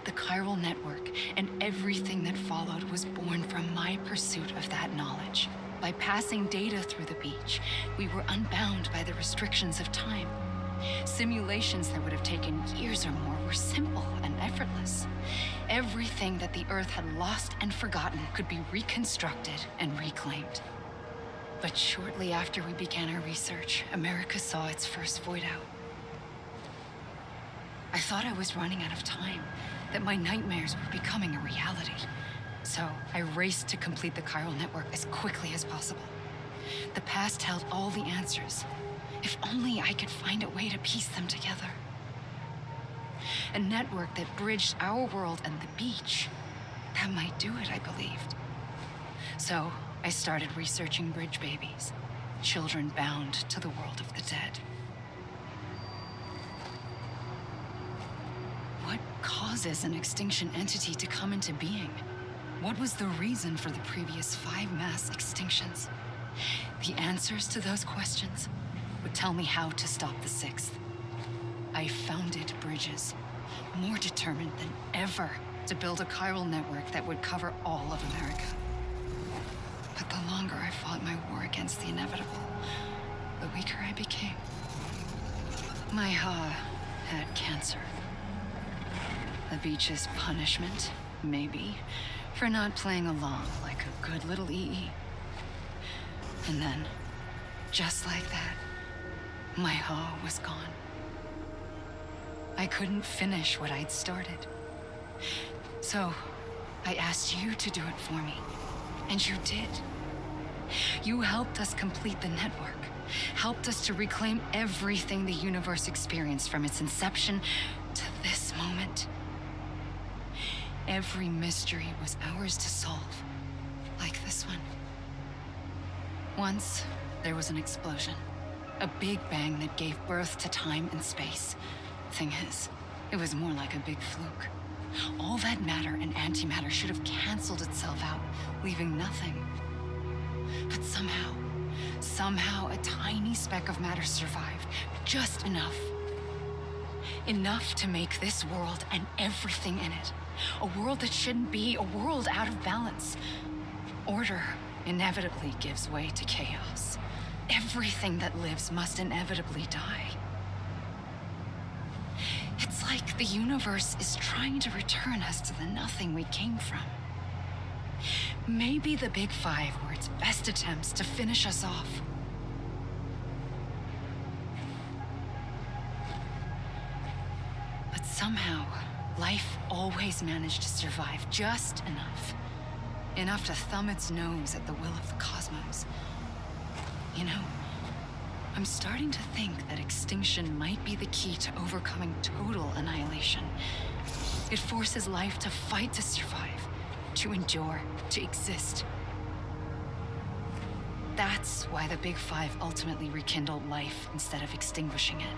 The chiral network and everything that followed was born from my pursuit of that knowledge. By passing data through the beach, we were unbound by the restrictions of time. Simulations that would have taken years or more were simple and effortless. Everything that the Earth had lost and forgotten could be reconstructed and reclaimed. But shortly after we began our research, America saw its first void out. I thought I was running out of time, that my nightmares were becoming a reality. So I raced to complete the chiral network as quickly as possible. The past held all the answers. If only I could find a way to piece them together. A network that bridged our world and the beach. That might do it, I believed. So I started researching bridge babies, children bound to the world of the dead. What causes an extinction entity to come into being? What was the reason for the previous 5 mass extinctions? The answers to those questions would tell me how to stop the 6th. I founded bridges, more determined than ever to build a chiral network that would cover all of America. But the longer I fought my war against the inevitable, the weaker I became. My Ha had cancer. The beach's punishment, maybe, for not playing along like a good little EE. And then, just like that, my Ha was gone. I couldn't finish what I'd started. So, I asked you to do it for me, and you did. You helped us complete the network, helped us to reclaim everything the universe experienced from its inception to this moment. Every mystery was ours to solve, like this one. Once, there was an explosion. A big bang that gave birth to time and space. Thing is, it was more like a big fluke. All that matter and antimatter should have canceled itself out, leaving nothing. But somehow, Somehow, a tiny speck of matter survived, just enough. Enough to make this world and everything in it a world that shouldn't be, a world out of balance. Order inevitably gives way to chaos. Everything that lives must inevitably die. It's like the universe is trying to return us to the nothing we came from. Maybe the Big Five were its best attempts to finish us off. But somehow, life always managed to survive just enough. Enough to thumb its nose at the will of the cosmos. You know, I'm starting to think that extinction might be the key to overcoming total annihilation. It forces life to fight to survive, to endure, to exist. That's why the Big Five ultimately rekindled life instead of extinguishing it.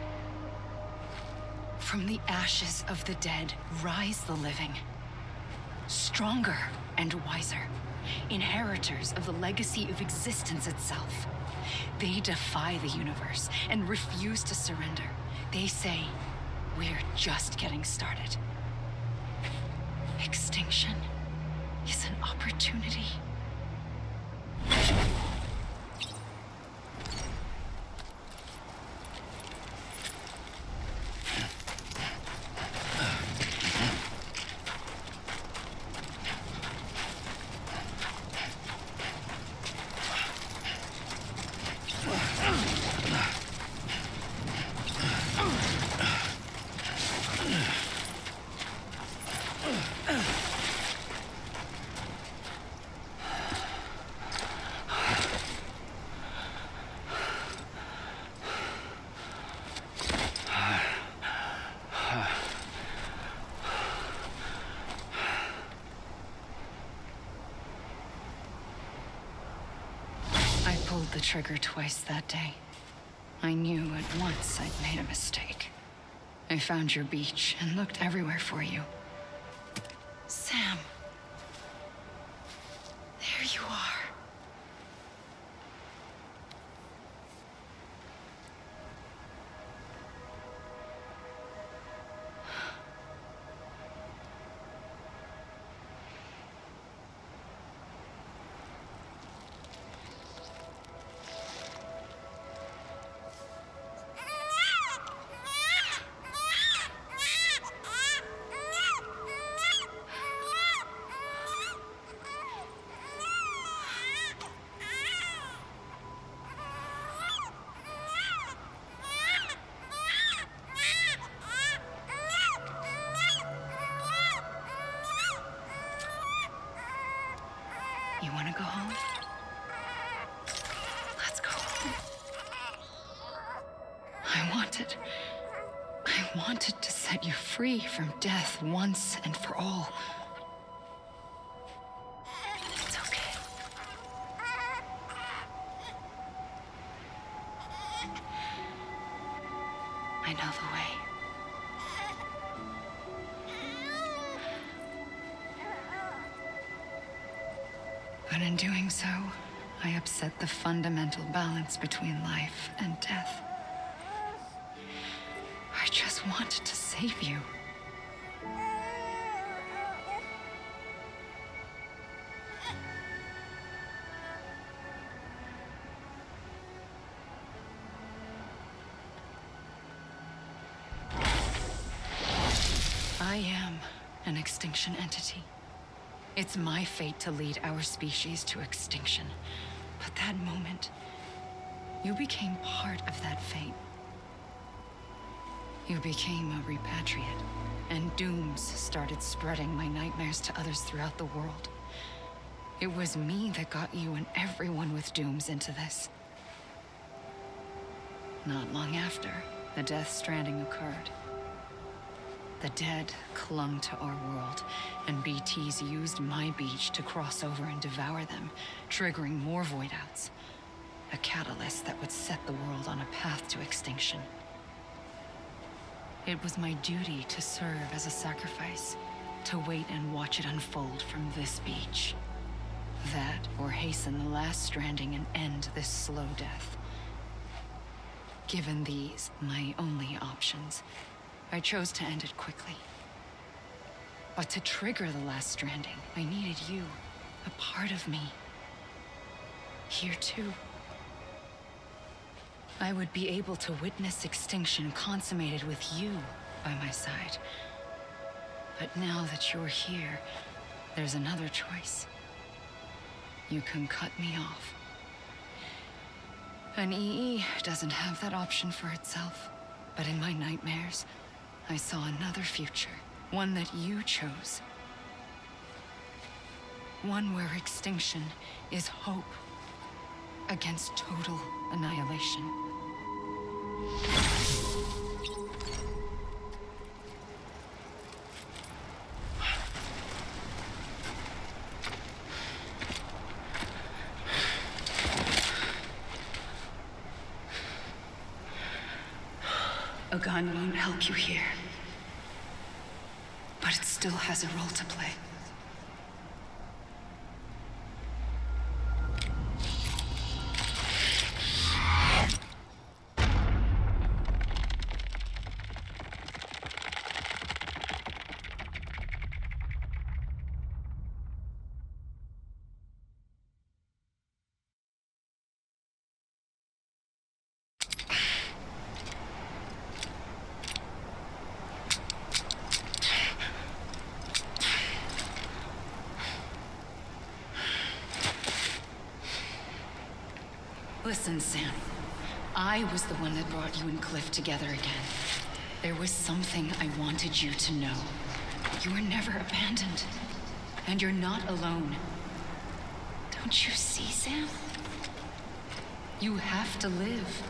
From the ashes of the dead rise the living. Stronger and wiser. Inheritors of the legacy of existence itself. They defy the universe and refuse to surrender. They say, we're just getting started. Extinction is an opportunity. I pulled the trigger twice that day. I knew at once I'd made a mistake. I found your beach and looked everywhere for you. Sam. There you are. You want to go home? Let's go home. I wanted to set you free from death once and for all. It's okay. I know the way. But in doing so, I upset the fundamental balance between life and death. I just wanted to save you. I am an extinction entity. It's my fate to lead our species to extinction. But that moment, you became part of that fate. You became a repatriate, and dooms started spreading my nightmares to others throughout the world. It was me that got you and everyone with dooms into this. Not long after, the Death Stranding occurred. The dead clung to our world, and BTs used my beach to cross over and devour them, triggering more voidouts. A catalyst that would set the world on a path to extinction. It was my duty to serve as a sacrifice, to wait and watch it unfold from this beach. That, or hasten the last stranding and end this slow death. Given these, my only options, I chose to end it quickly. But to trigger the last stranding, I needed you, a part of me. Here too. I would be able to witness extinction consummated with you by my side. But now that you're here, there's another choice. You can cut me off. An EE doesn't have that option for itself. But in my nightmares, I saw another future. One that you chose. One where extinction is hope against total annihilation. A gun won't help you here. But it still has a role to play. Listen, Sam. I was the one that brought you and Cliff together again. There was something I wanted you to know. You were never abandoned. And you're not alone. Don't you see, Sam? You have to live.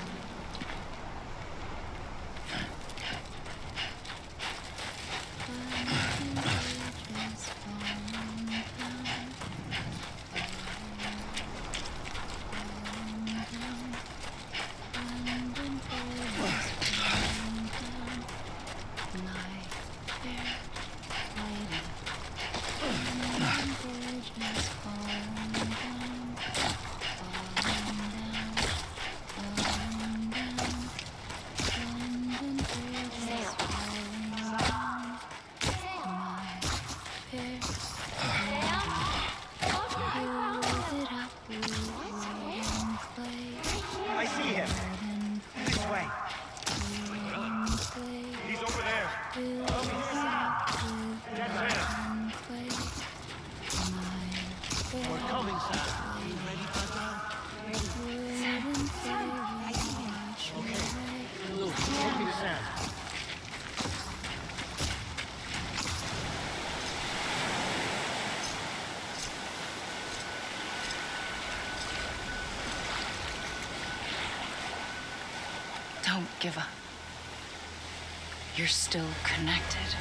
Don't give up. You're still connected.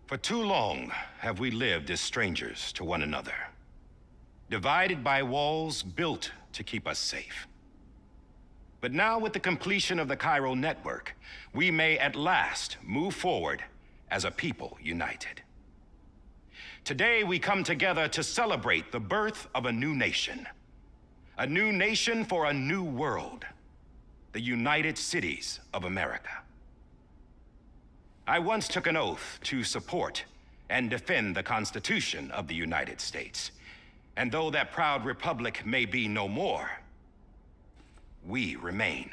For too long have we lived as strangers to one another, divided by walls built to keep us safe. But now, with the completion of the Cairo network, we may at last move forward as a people united. Today, we come together to celebrate the birth of a new nation for a new world, the United Cities of America. I once took an oath to support and defend the Constitution of the United States. And though that proud republic may be no more, we remain.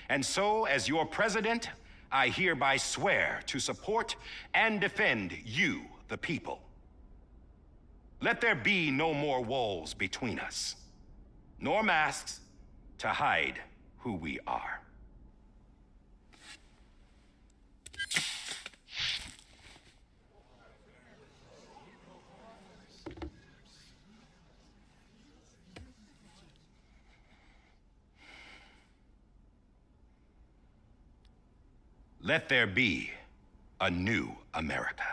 And so, as your president, I hereby swear to support and defend you, the people. Let there be no more walls between us, nor masks to hide who we are. Let there be a new America.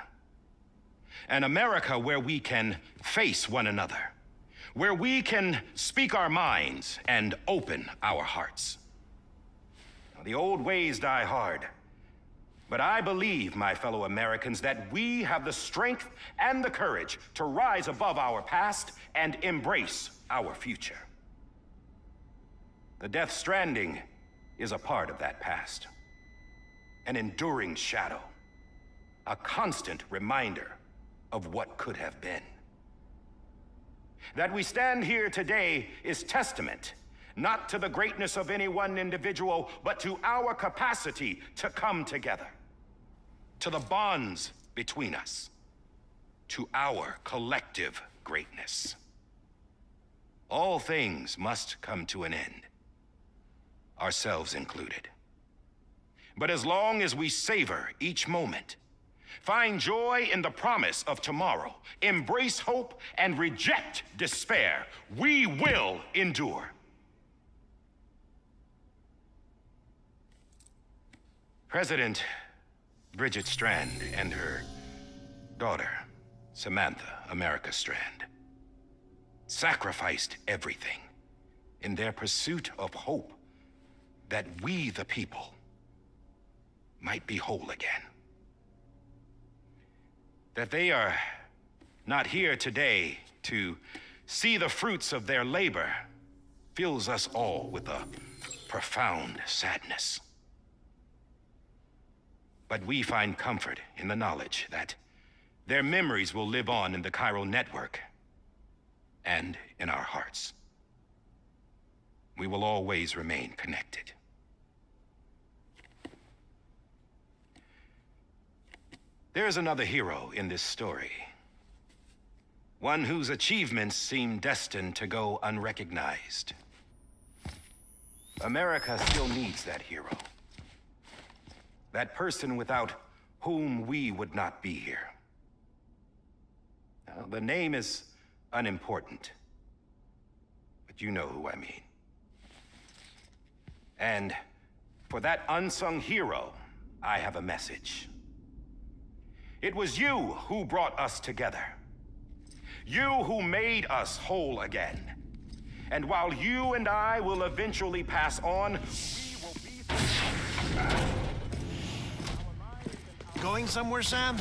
An America where we can face one another, where we can speak our minds and open our hearts. Now, the old ways die hard, but I believe, my fellow Americans, that we have the strength and the courage to rise above our past and embrace our future. The Death Stranding is a part of that past. An enduring shadow, a constant reminder of what could have been. That we stand here today is testament, not to the greatness of any one individual, but to our capacity to come together, to the bonds between us, to our collective greatness. All things must come to an end, ourselves included. But as long as we savor each moment, find joy in the promise of tomorrow, embrace hope, and reject despair, we will endure. President Bridget Strand and her daughter, Samantha America Strand, sacrificed everything in their pursuit of hope that we, the people, might be whole again. That they are not here today to see the fruits of their labor fills us all with a profound sadness. But we find comfort in the knowledge that their memories will live on in the Cairo network and in our hearts. We will always remain connected. There is another hero in this story. One whose achievements seem destined to go unrecognized. America still needs that hero. That person without whom we would not be here. Now, the name is unimportant, but you know who I mean. And for that unsung hero, I have a message. It was you who brought us together. You who made us whole again. And while you and I will eventually pass on, we will be... Going somewhere, Sam?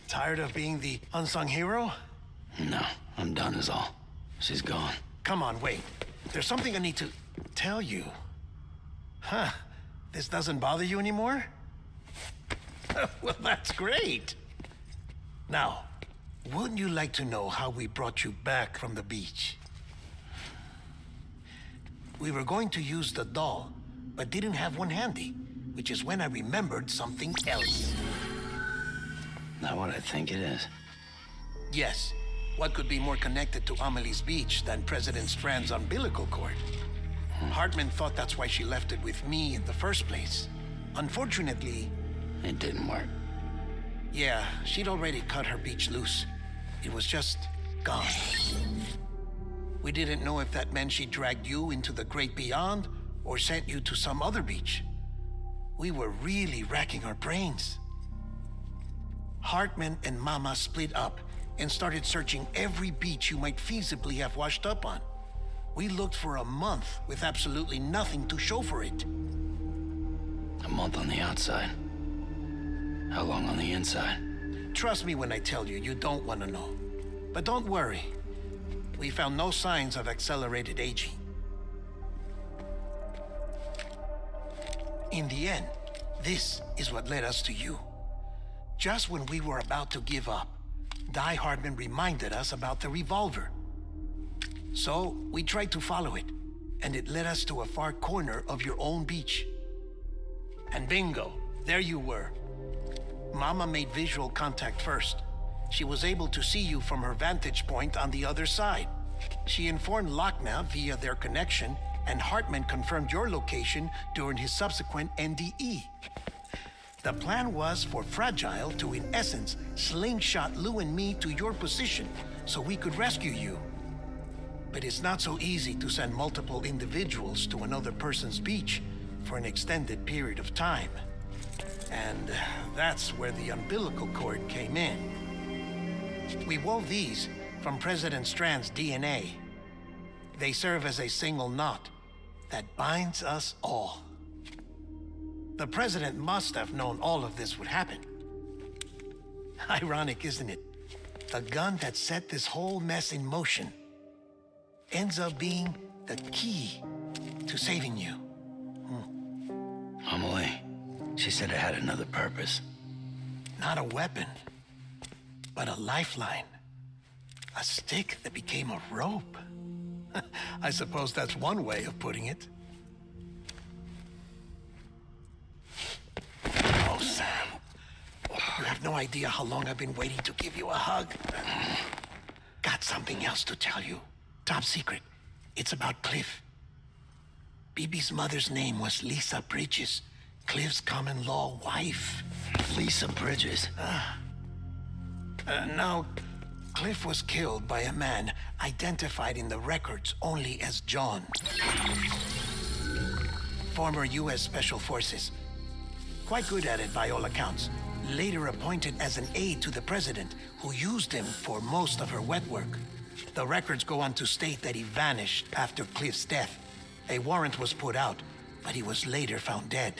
Tired of being the unsung hero? No, I'm done is all. She's gone. Come on, wait. There's something I need to tell you. Huh. This doesn't bother you anymore? Well, that's great. Now, wouldn't you like to know how we brought you back from the beach? We were going to use the doll, but didn't have one handy, which is when I remembered something else. Not what I think it is. Yes. What could be more connected to Amelie's beach than President Strand's umbilical cord? Hartman thought that's why she left it with me in the first place. Unfortunately... It didn't work. Yeah, she'd already cut her beach loose. It was just gone. We didn't know if that meant she dragged you into the great beyond or sent you to some other beach. We were really racking our brains. Hartman and Mama split up and started searching every beach you might feasibly have washed up on. We looked for a month with absolutely nothing to show for it. A month on the outside. How long on the inside? Trust me when I tell you, you don't want to know. But don't worry. We found no signs of accelerated aging. In the end, this is what led us to you. Just when we were about to give up, Die Hardman reminded us about the revolver. So we tried to follow it, and it led us to a far corner of your own beach. And bingo, there you were. Mama made visual contact first. She was able to see you from her vantage point on the other side. She informed Lochna via their connection, and Hartman confirmed your location during his subsequent NDE. The plan was for Fragile to, in essence, slingshot Lou and me to your position so we could rescue you. But it's not so easy to send multiple individuals to another person's beach for an extended period of time. And that's where the umbilical cord came in. We wove these from President Strand's DNA. They serve as a single knot that binds us all. The President must have known all of this would happen. Ironic, isn't it? The gun that set this whole mess in motion ends up being the key to saving you. Amelie, she said it had another purpose. Not a weapon, but a lifeline. A stick that became a rope. I suppose that's one way of putting it. Oh, Sam. You have no idea how long I've been waiting to give you a hug. Got something else to tell you. Top secret. It's about Cliff. BB's mother's name was Lisa Bridges, Cliff's common-law wife. Lisa Bridges? No, Cliff was killed by a man identified in the records only as John. Former U.S. Special Forces. Quite good at it by all accounts. Later appointed as an aide to the president, who used him for most of her wet work. The records go on to state that he vanished after Cliff's death. A warrant was put out, but he was later found dead.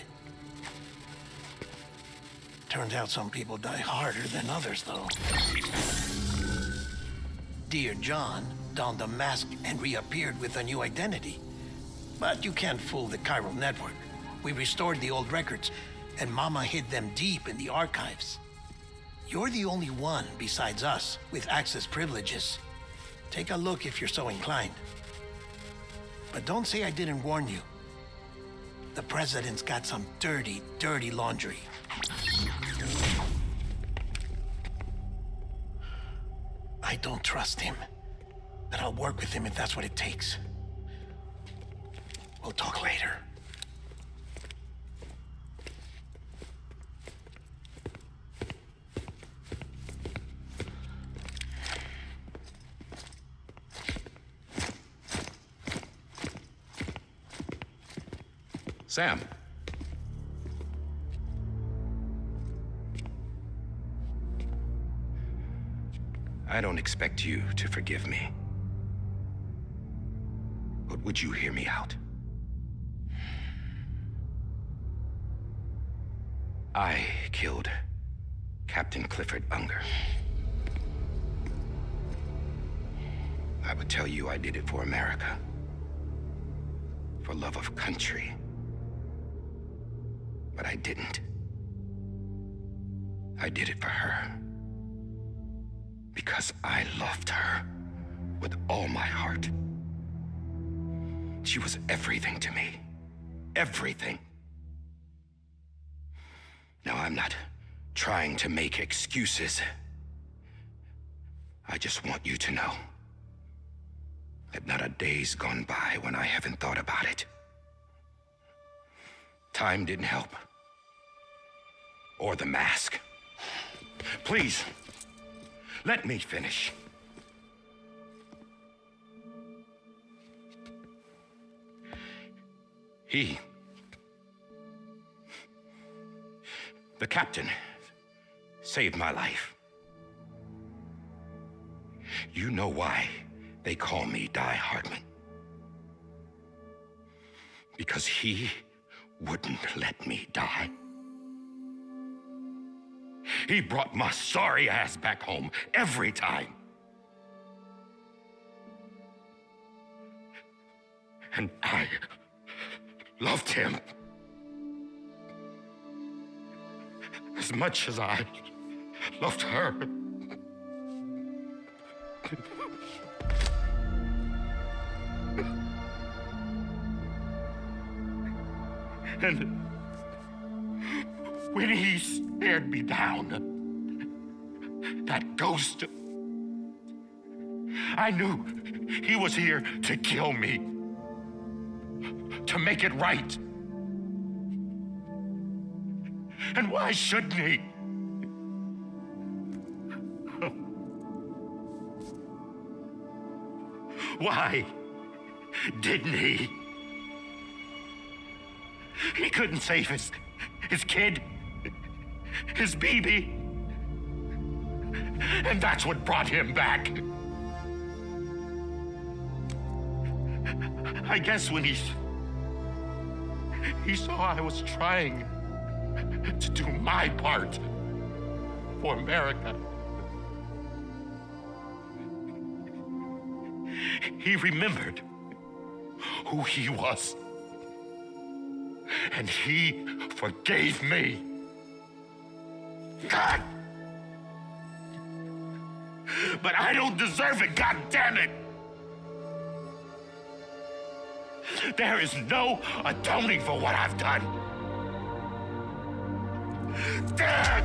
Turns out some people die harder than others, though. Dear John donned a mask and reappeared with a new identity. But you can't fool the chiral network. We restored the old records, and Mama hid them deep in the archives. You're the only one besides us with access privileges. Take a look if you're so inclined. But don't say I didn't warn you. The president's got some dirty, dirty laundry. I don't trust him, but I'll work with him if that's what it takes. We'll talk later. Sam. I don't expect you to forgive me. But would you hear me out? I killed Captain Clifford Unger. I would tell you I did it for America. For love of country. But I didn't. I did it for her. Because I loved her with all my heart. She was everything to me. Everything. Now, I'm not trying to make excuses. I just want you to know that not a day's gone by when I haven't thought about it. Time didn't help. Or the mask. Please, let me finish. The captain saved my life. You know why they call me Die Hardman? Because he wouldn't let me die. He brought my sorry ass back home every time. And I loved him as much as I loved her. And when he stared me down, that ghost, I knew he was here to kill me, to make it right. And why shouldn't he? Why didn't he? He couldn't save his kid, his baby. And that's what brought him back. I guess when he saw I was trying to do my part for America, he remembered who he was. And he forgave me. God! But I don't deserve it, God damn it! There is no atoning for what I've done. God!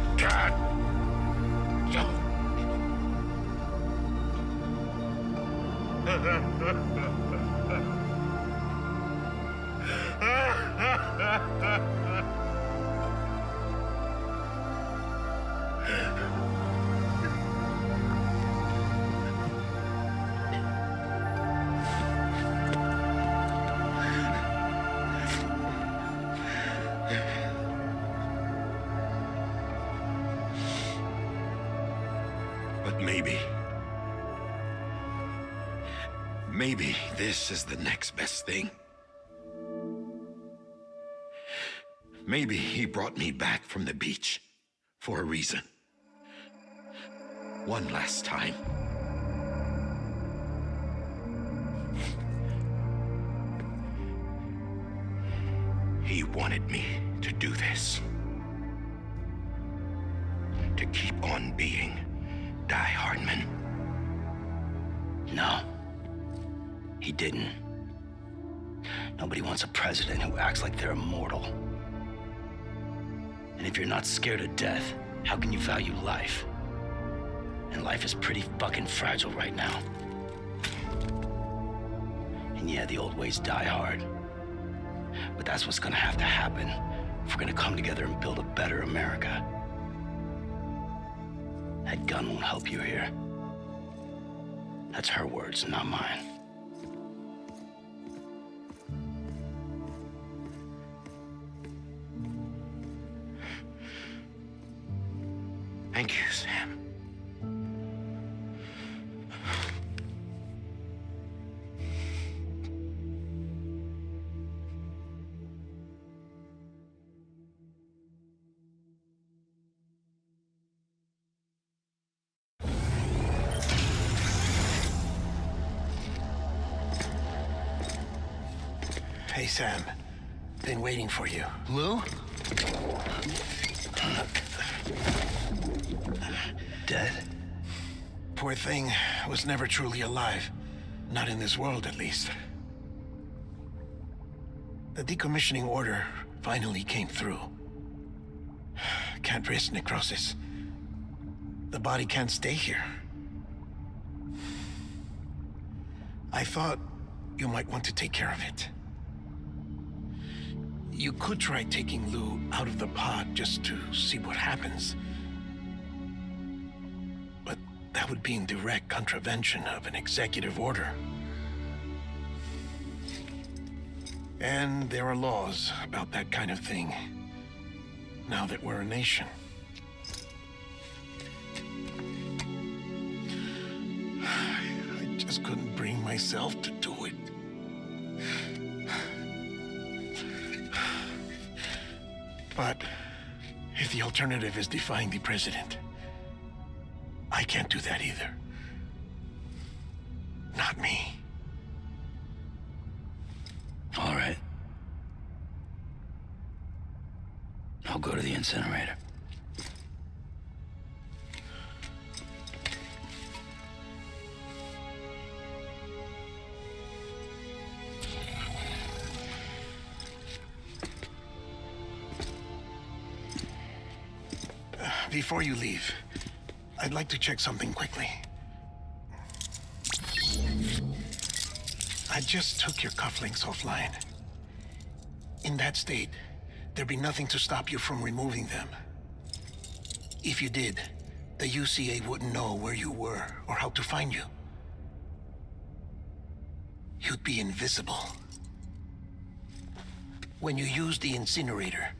But maybe this is the next best thing. Maybe he brought me back from the beach for a reason. One last time. He wanted me to do this. To keep on being Die Hardman. No, he didn't. Nobody wants a president who acts like they're immortal. And if you're not scared of death, how can you value life? And life is pretty fucking fragile right now. And yeah, the old ways die hard. But that's what's gonna have to happen if we're gonna come together and build a better America. That gun won't help you here. That's her words, not mine. Thank you, Sam. Hey, Sam. Been waiting for you. Lou? Dead? Poor thing was never truly alive. Not in this world, at least. The decommissioning order finally came through. Can't risk necrosis. The body can't stay here. I thought you might want to take care of it. You could try taking Lou out of the pod just to see what happens. But that would be in direct contravention of an executive order. And there are laws about that kind of thing, now that we're a nation. just couldn't bring myself to do it. But if the alternative is defying the president, I can't do that either. Not me. All right. I'll go to the incinerator. Before you leave, I'd like to check something quickly. I just took your cufflinks offline. In that state, there'd be nothing to stop you from removing them. If you did, the UCA wouldn't know where you were or how to find you. You'd be invisible. When you use the incinerator,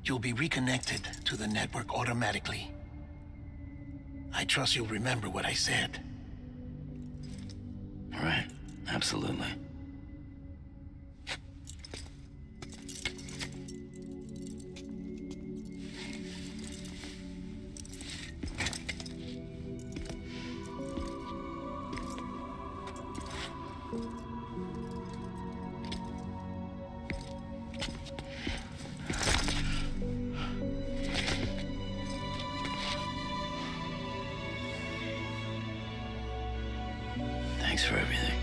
you'll be reconnected to the network automatically. I trust you'll remember what I said. Right, absolutely. Thanks for everything.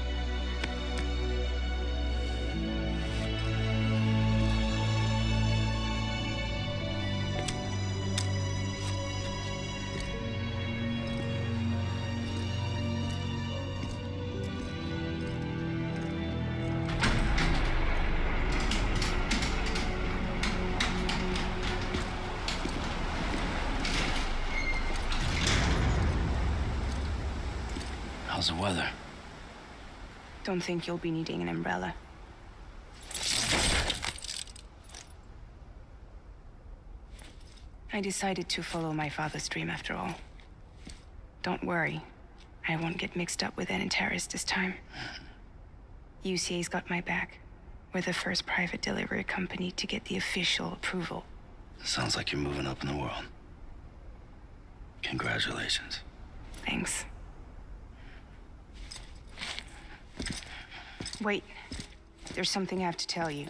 How's the weather? Don't think you'll be needing an umbrella. I decided to follow my father's dream after all. Don't worry, I won't get mixed up with any terrorists this time. UCA's got my back. We're the first private delivery company to get the official approval. Sounds like you're moving up in the world. Congratulations. Thanks. Wait, there's something I have to tell you.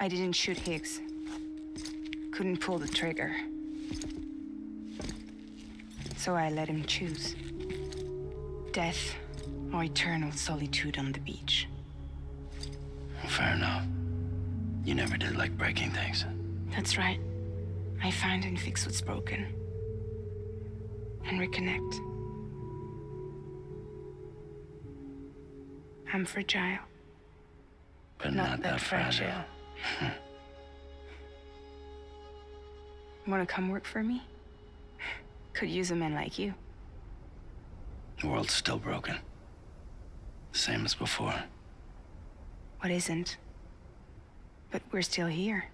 I didn't shoot Higgs. Couldn't pull the trigger. So I let him choose. Death or eternal solitude on the beach. Fair enough. You never did like breaking things. That's right. I find and fix what's broken. And reconnect. I'm fragile. But not that fragile. Want to come work for me? Could use a man like you. The world's still broken. Same as before. What isn't? But we're still here.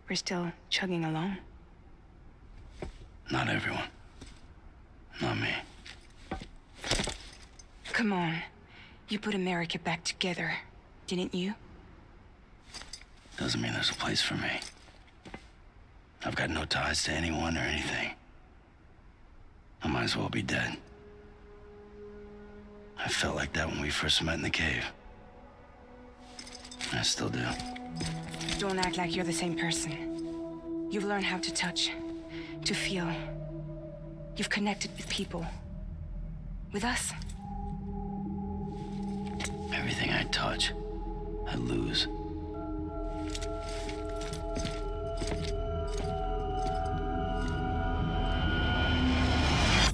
We're still chugging along. Not everyone. Not me. Come on. You put America back together, didn't you? Doesn't mean there's a place for me. I've got no ties to anyone or anything. I might as well be dead. I felt like that when we first met in the cave. I still do. Don't act like you're the same person. You've learned how to touch, to feel. You've connected with people. With us. Everything I touch, I lose.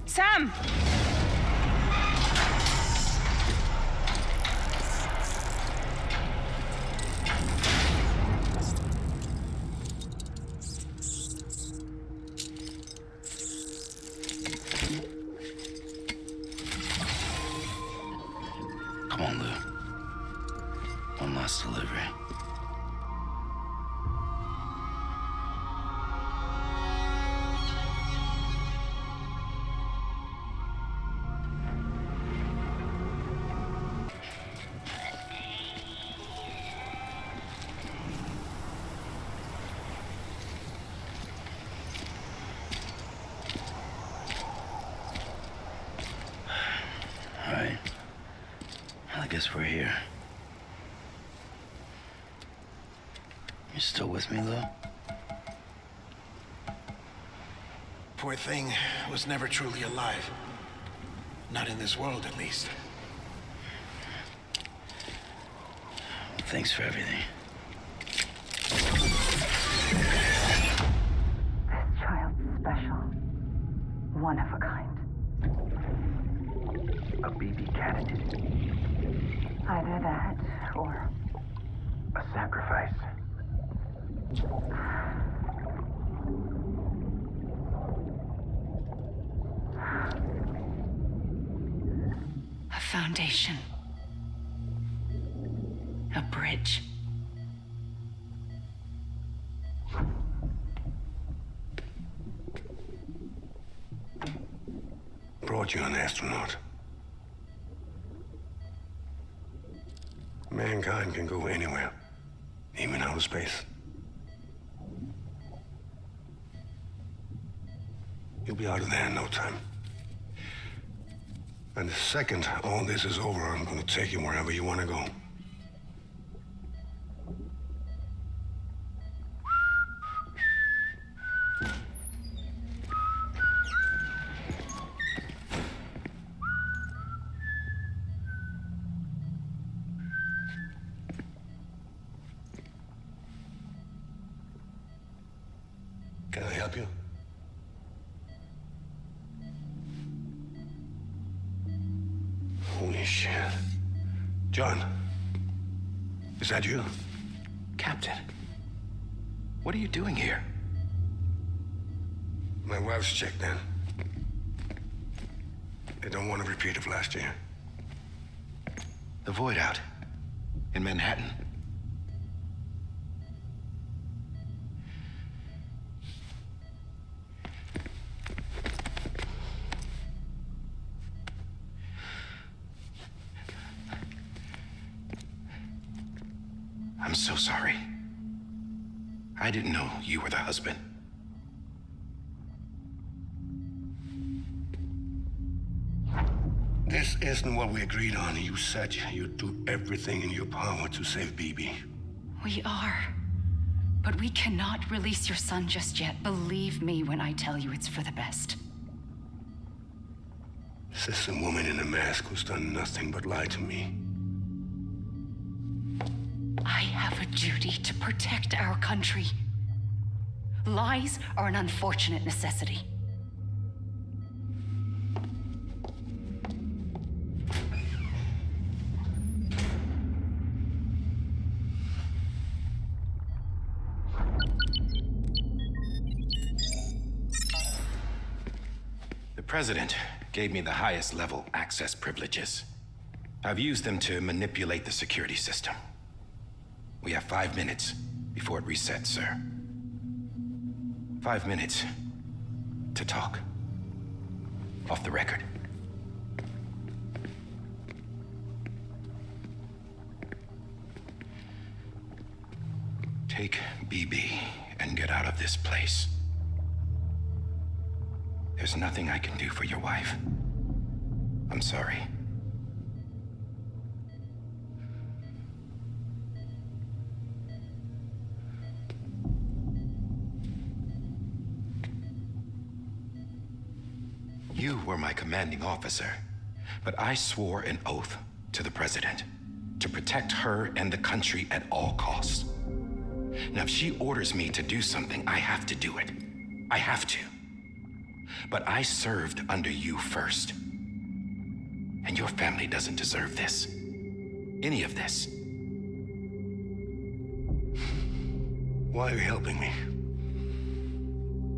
Sam! Come on, Lou. One last delivery. guess we're here. You still with me, though? Poor thing was never truly alive. Not in this world, at least. Thanks for everything. This child's special. One of a kind. A BB candidate. Either that, or... A sacrifice. A foundation. A bridge. Brought you an astronaut. Mankind can go anywhere, even outer space. You'll be out of there in no time. And the second all this is over, I'm gonna take you wherever you wanna go. Can I help you? Holy shit. John, is that you? Captain, what are you doing here? My wife's checked in. They don't want a repeat of last year. The void out in Manhattan. I'm so sorry. I didn't know you were the husband. This isn't what we agreed on. You said you'd do everything in your power to save BB. We are. But we cannot release your son just yet. Believe me when I tell you it's for the best. This is a woman in a mask who's done nothing but lie to me. I have a duty to protect our country. Lies are an unfortunate necessity. The President gave me the highest level access privileges. I've used them to manipulate the security system. We have 5 minutes before it resets, sir. 5 minutes to talk. Off the record. Take BB and get out of this place. There's nothing I can do for your wife. I'm sorry. You were my commanding officer, but I swore an oath to the President to protect her and the country at all costs. Now, if she orders me to do something, I have to do it. I have to. But I served under you first. And your family doesn't deserve this. Any of this. Why are you helping me?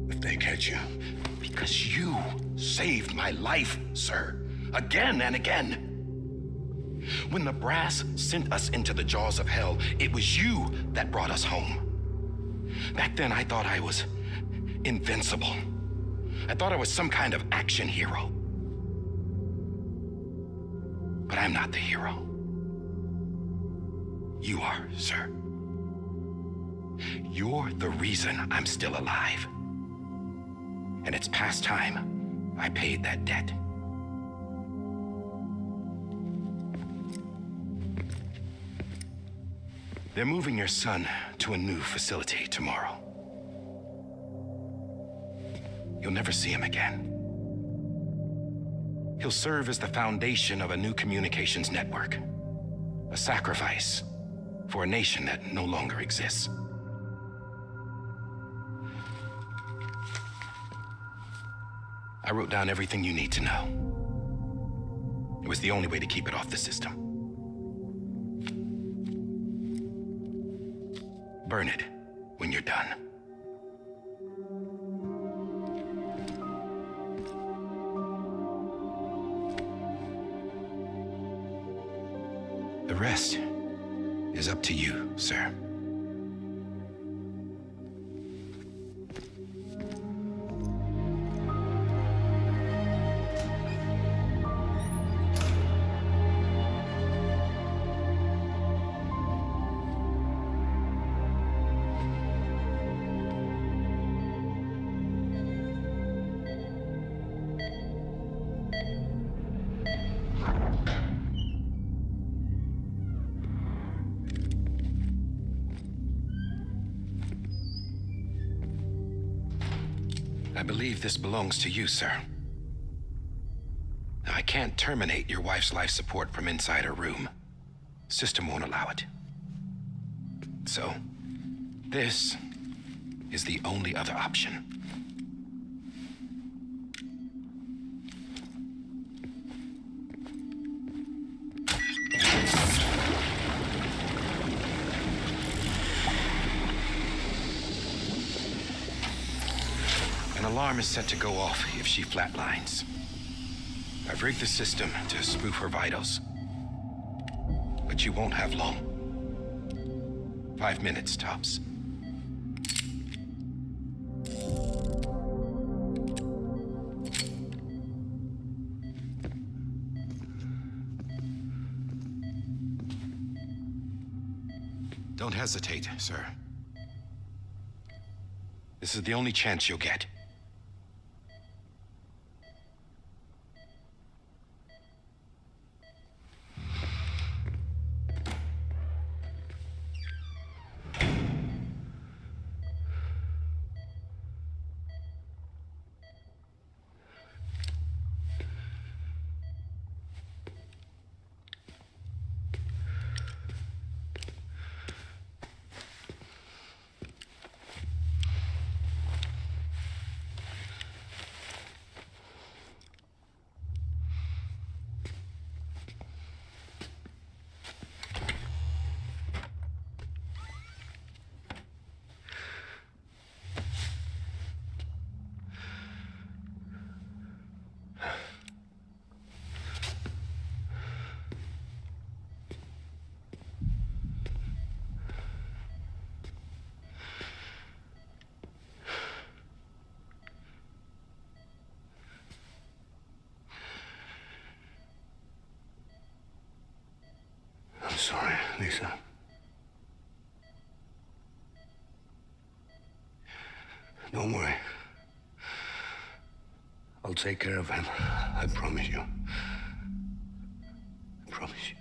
If they catch you. Because you saved my life, sir. Again and again. When the brass sent us into the jaws of hell, it was you that brought us home. Back then, I thought I was invincible. I thought I was some kind of action hero. But I'm not the hero. You are, sir. You're the reason I'm still alive. And it's past time I paid that debt. They're moving your son to a new facility tomorrow. You'll never see him again. He'll serve as the foundation of a new communications network. A sacrifice for a nation that no longer exists. I wrote down everything you need to know. It was the only way to keep it off the system. Burn it when you're done. The rest is up to you, sir. I believe this belongs to you, sir. I can't terminate your wife's life support from inside her room. System won't allow it. So, this is the only other option. An alarm is set to go off if she flatlines. I've rigged the system to spoof her vitals. But you won't have long. 5 minutes, tops. Don't hesitate, sir. This is the only chance you'll get. I'm sorry, Lisa. Don't worry. I'll take care of him. I promise you. I promise you.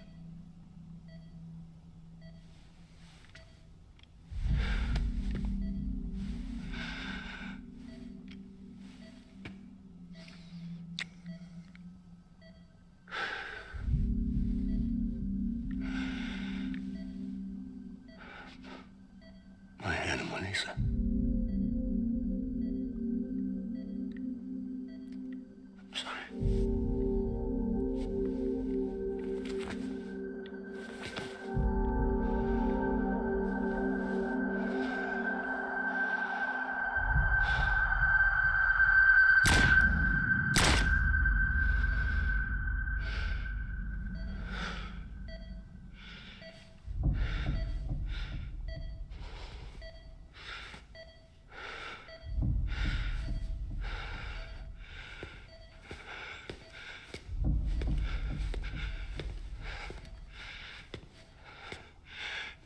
My animal, Lisa. I'm sorry.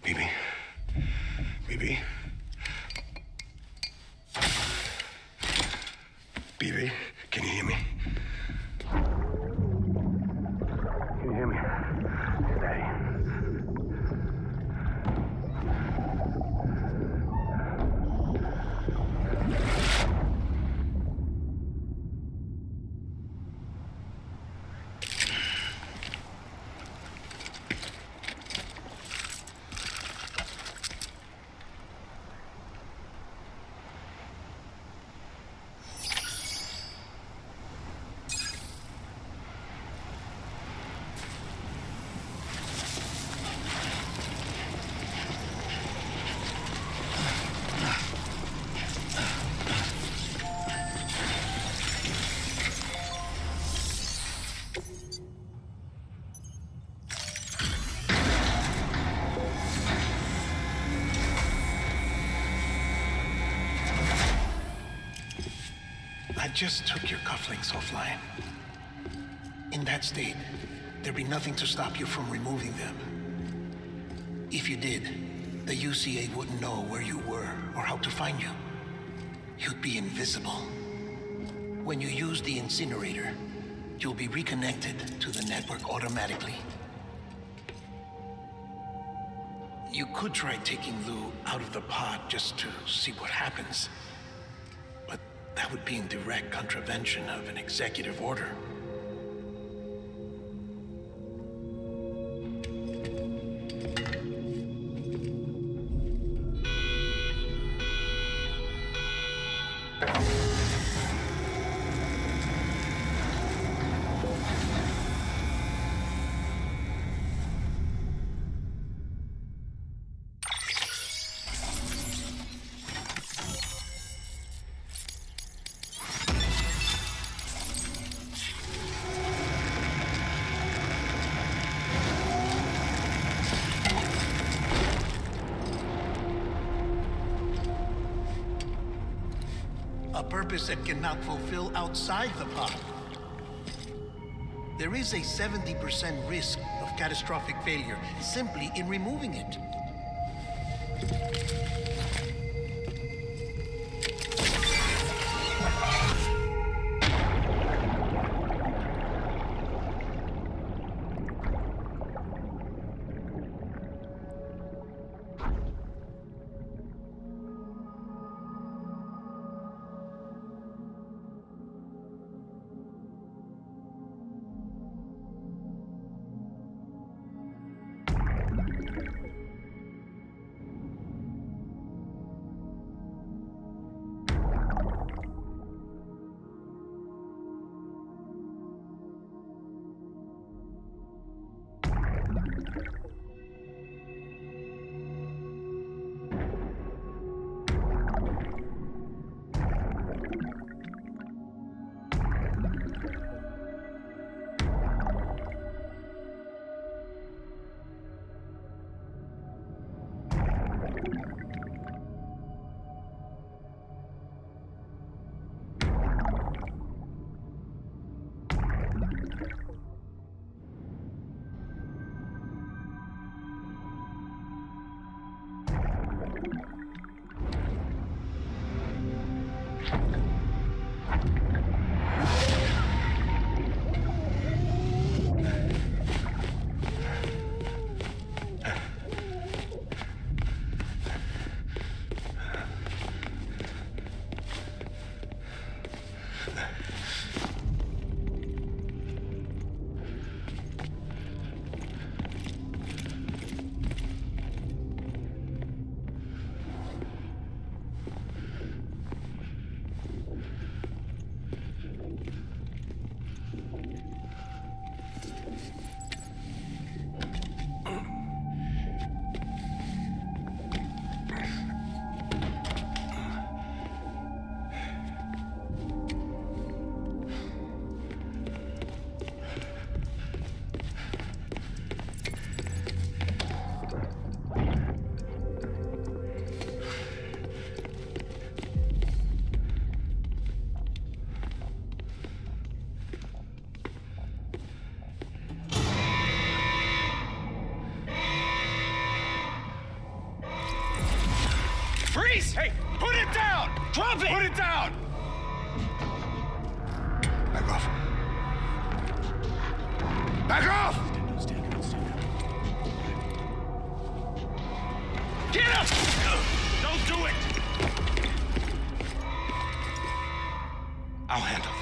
Bibi. Bibi. Bibi, can you hear me? Can you hear me? Stay. I just took your cufflinks offline. In that state, there'd be nothing to stop you from removing them. If you did, the UCA wouldn't know where you were or how to find you. You'd be invisible. When you use the incinerator, you'll be reconnected to the network automatically. You could try taking Lou out of the pod just to see what happens. But that would be in direct contravention of an executive order. A purpose that cannot fulfill outside the pod. There is a 70% risk of catastrophic failure simply in removing it. Freeze! Hey, put it down! Drop it! Put it down! Back off. Back off! Get up! Don't do it! I'll handle this.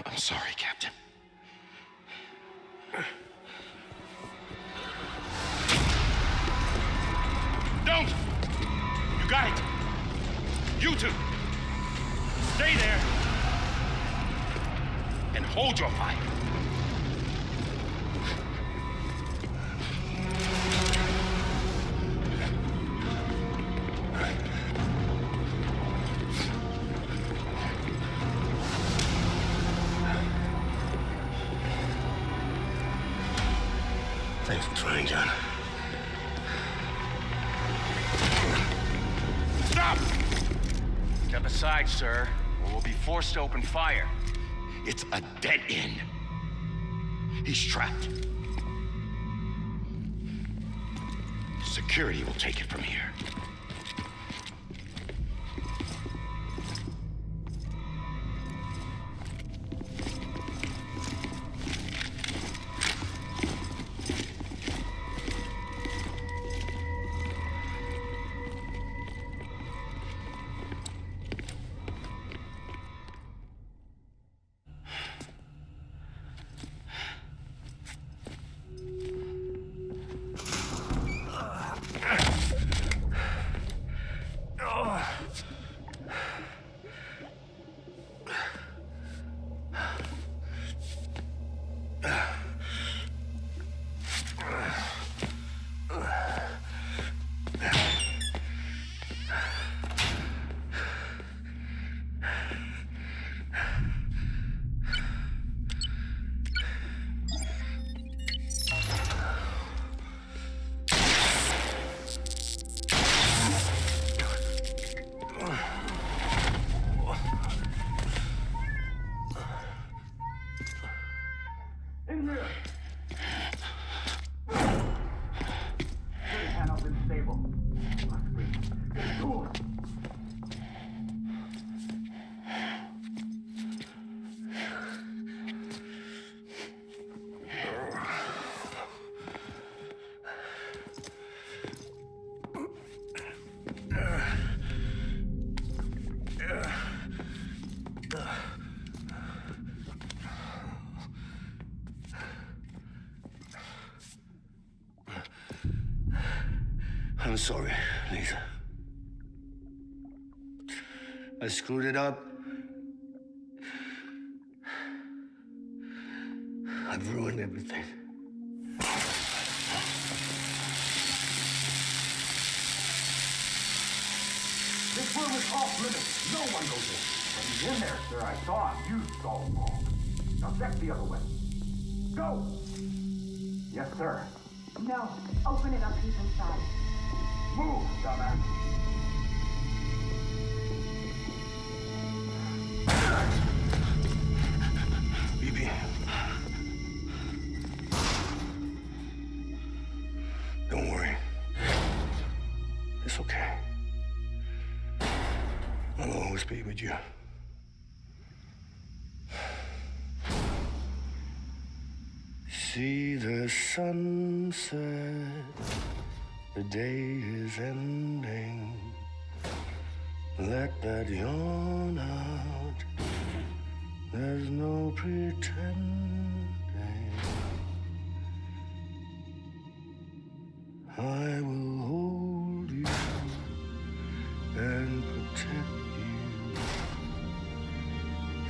I'm sorry, Captain. You two! Stay there! And hold your fire. Thanks for trying, John. Stop! Step aside, sir, or we'll be forced to open fire. It's a dead end. He's trapped. Security will take it from here. I'm sorry, Lisa. I screwed it up. I've ruined everything. This room is off limits. No one goes in. But he's in there, sir. I saw him. You saw him all. Now check the other way. Go! Yes, sir. No. Open it up. He's inside. Move, dumbass. BB. Don't worry. It's okay. I'll always be with you. See the sunset. The day is ending. Let that yawn out. There's no pretending. I will hold you and protect you.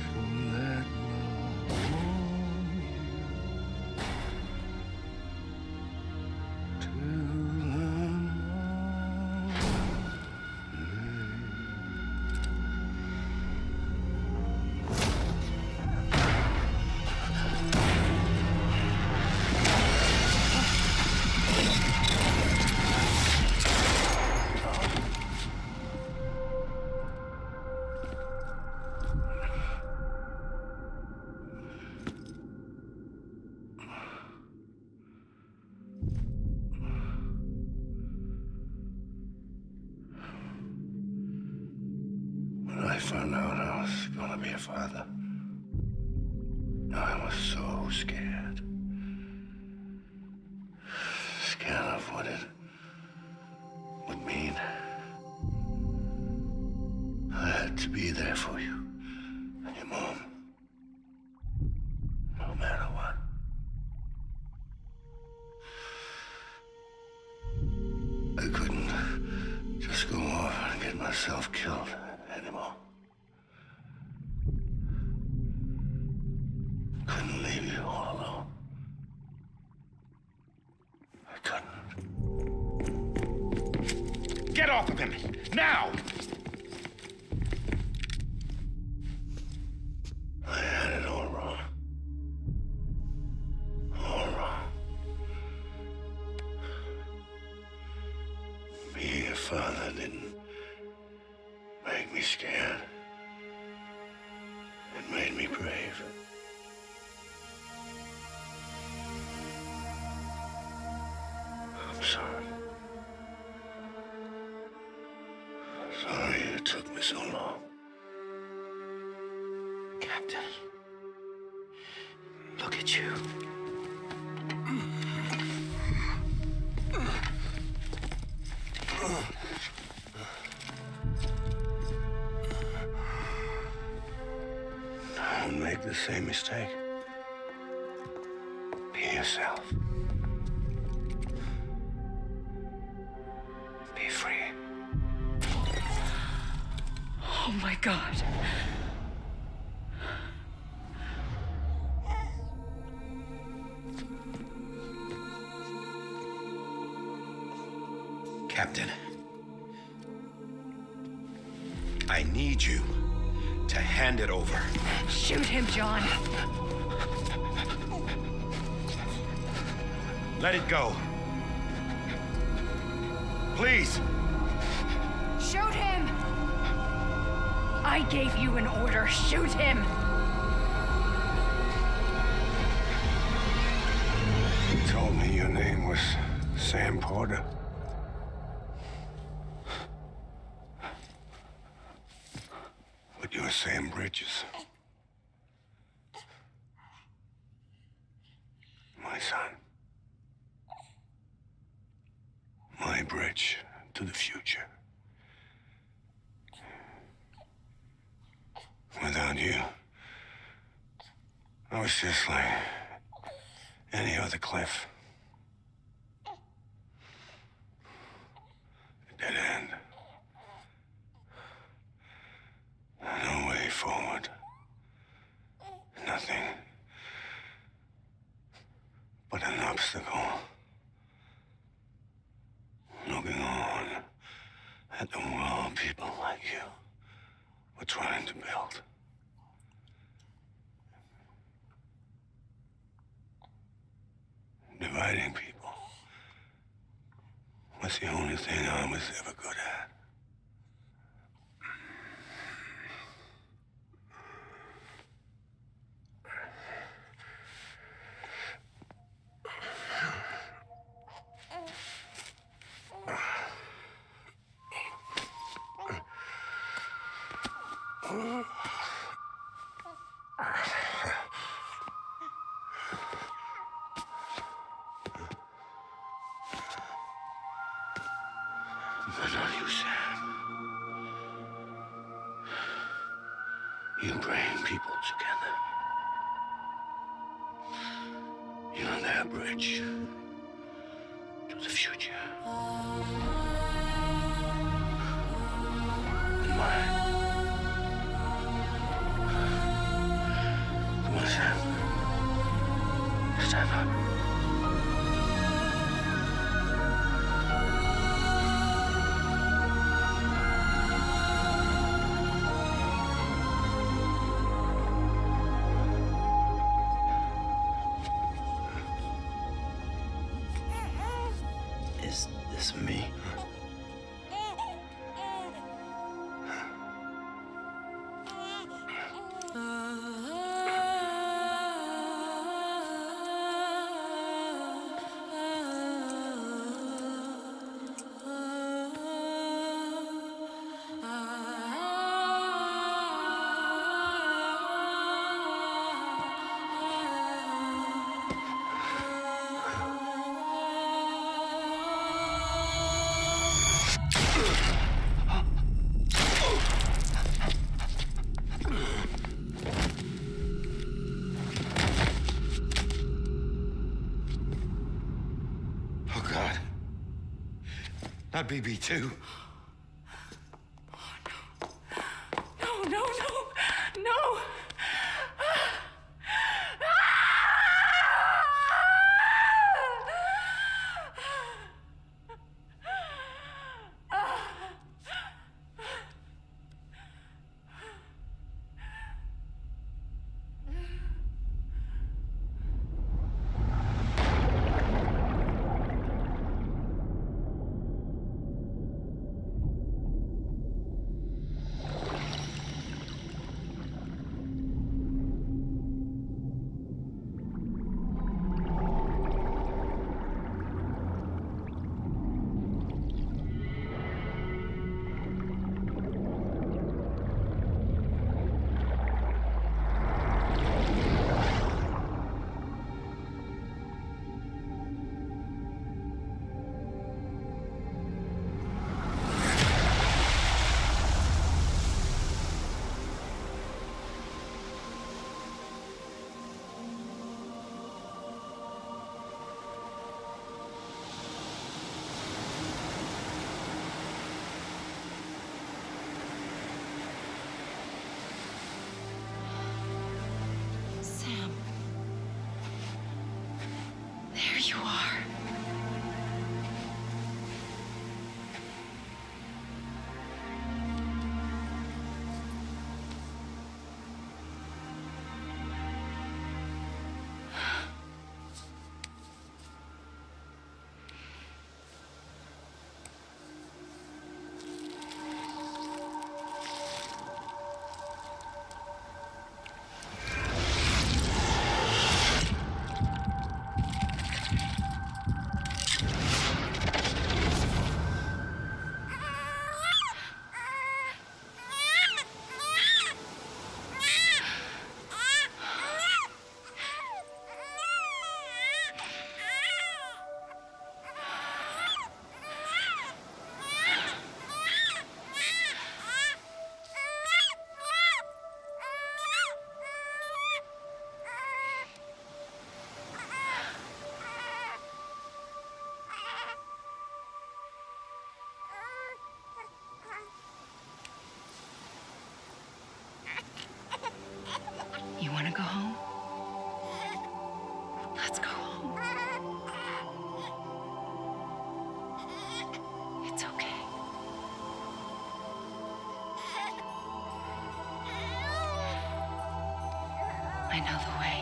So let love warm you till the When I found out I was gonna be a father, I was so scared. Scared of what it would mean. I had to be there for you and your mom, no matter what. I couldn't just go off and get myself killed couldn't. Get off of him! Now! I had it all wrong. All wrong. Being a father didn't make me scared. It made me brave. I'm sorry. Sorry it took me so long. Captain, look at you. Don't make the same mistake. Be yourself. Be free. Oh my God. Captain, I need you to hand it over. Shoot him, John. Let it go. Please. Shoot him! I gave you an order. Shoot him! You told me your name was Sam Porter. But you're Sam Bridges. My son. My bridge to the future. Without you, I was just like any other Cliff. A dead end. No way forward. Nothing but an obstacle. Looking on at the world people like you were trying to build. Dividing people was the only thing I was ever good at. But not you, Sam. You bring people together. You're their bridge to the future. And mine. Come on, Sam. Stand up. Is this me? Oh, God. Not BB2. No, no, no, no! are. You want to go home? Let's go home. It's okay. I know the way.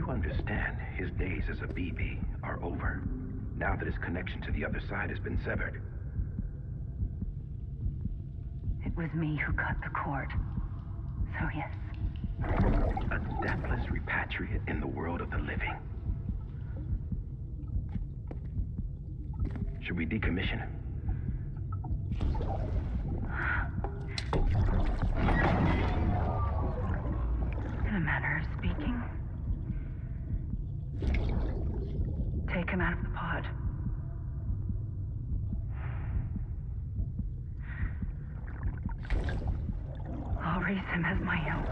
Understand, his days as a BB are over, now that his connection to the other side has been severed. It was me who cut the cord. So yes. A deathless repatriate in the world of the living. Should we decommission him? In a manner of speaking. Take him out of the pod. I'll raise him as my own.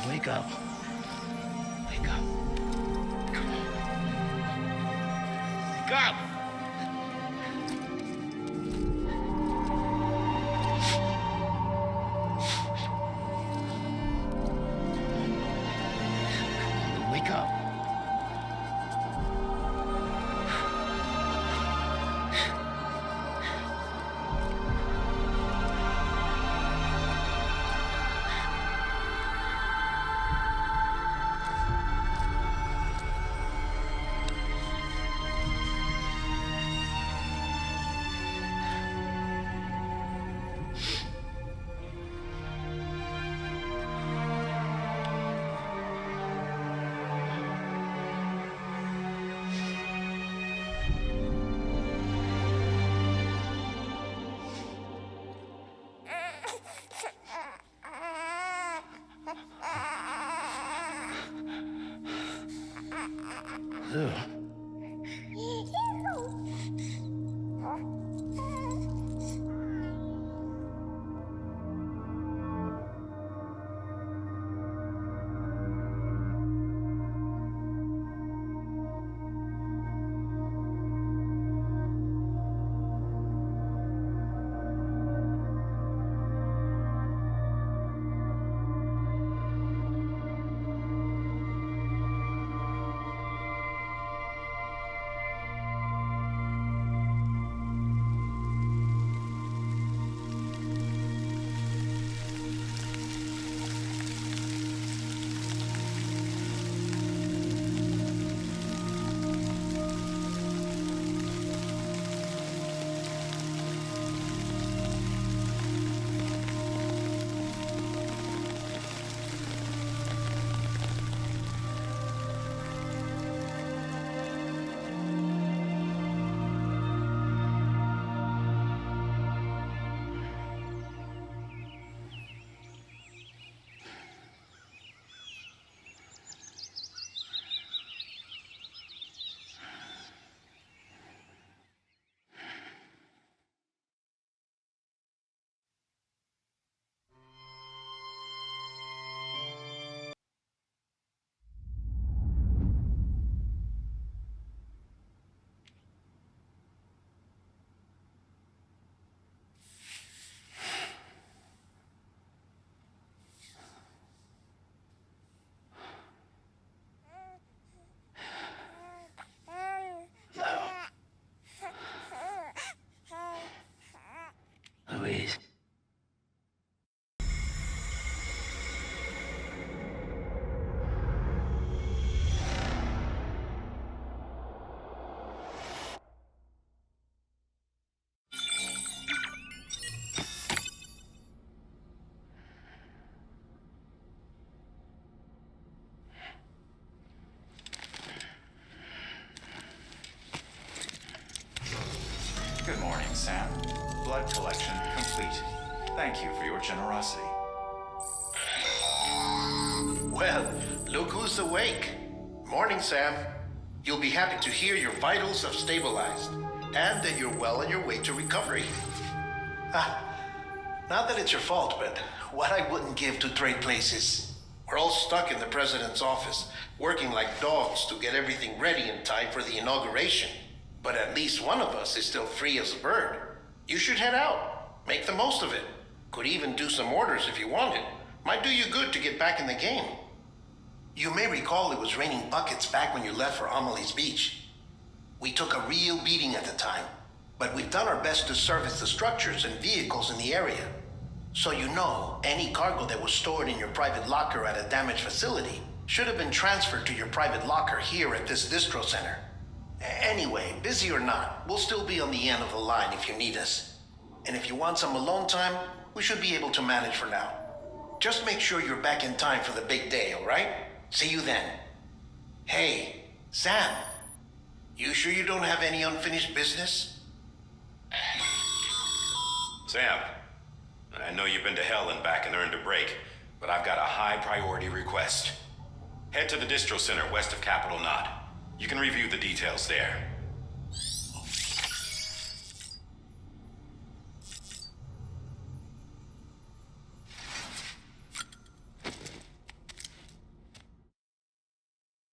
Wake up. Wake up. Come on. Wake up! do. Louise. Good morning, Sam. Blood collection complete. Thank you for your generosity. Well, look who's awake. Morning, Sam. You'll be happy to hear your vitals have stabilized and that you're well on your way to recovery. Not that it's your fault, but what I wouldn't give to trade places. We're all stuck in the president's office, working like dogs to get everything ready in time for the inauguration. But at least one of us is still free as a bird. You should head out. Make the most of it. Could even do some orders if you wanted. Might do you good to get back in the game. You may recall it was raining buckets back when you left for Amelie's Beach. We took a real beating at the time, but we've done our best to service the structures and vehicles in the area. So you know, any cargo that was stored in your private locker at a damaged facility should have been transferred to your private locker here at this distro center. Anyway, busy or not, we'll still be on the end of the line if you need us. And if you want some alone time, we should be able to manage for now. Just make sure you're back in time for the big day, all right? See you then. Hey, Sam, you sure you don't have any unfinished business? Sam, I know you've been to hell and back and earned a break, but I've got a high priority request. Head to the distro center west of Capitol Knot. You can review the details there.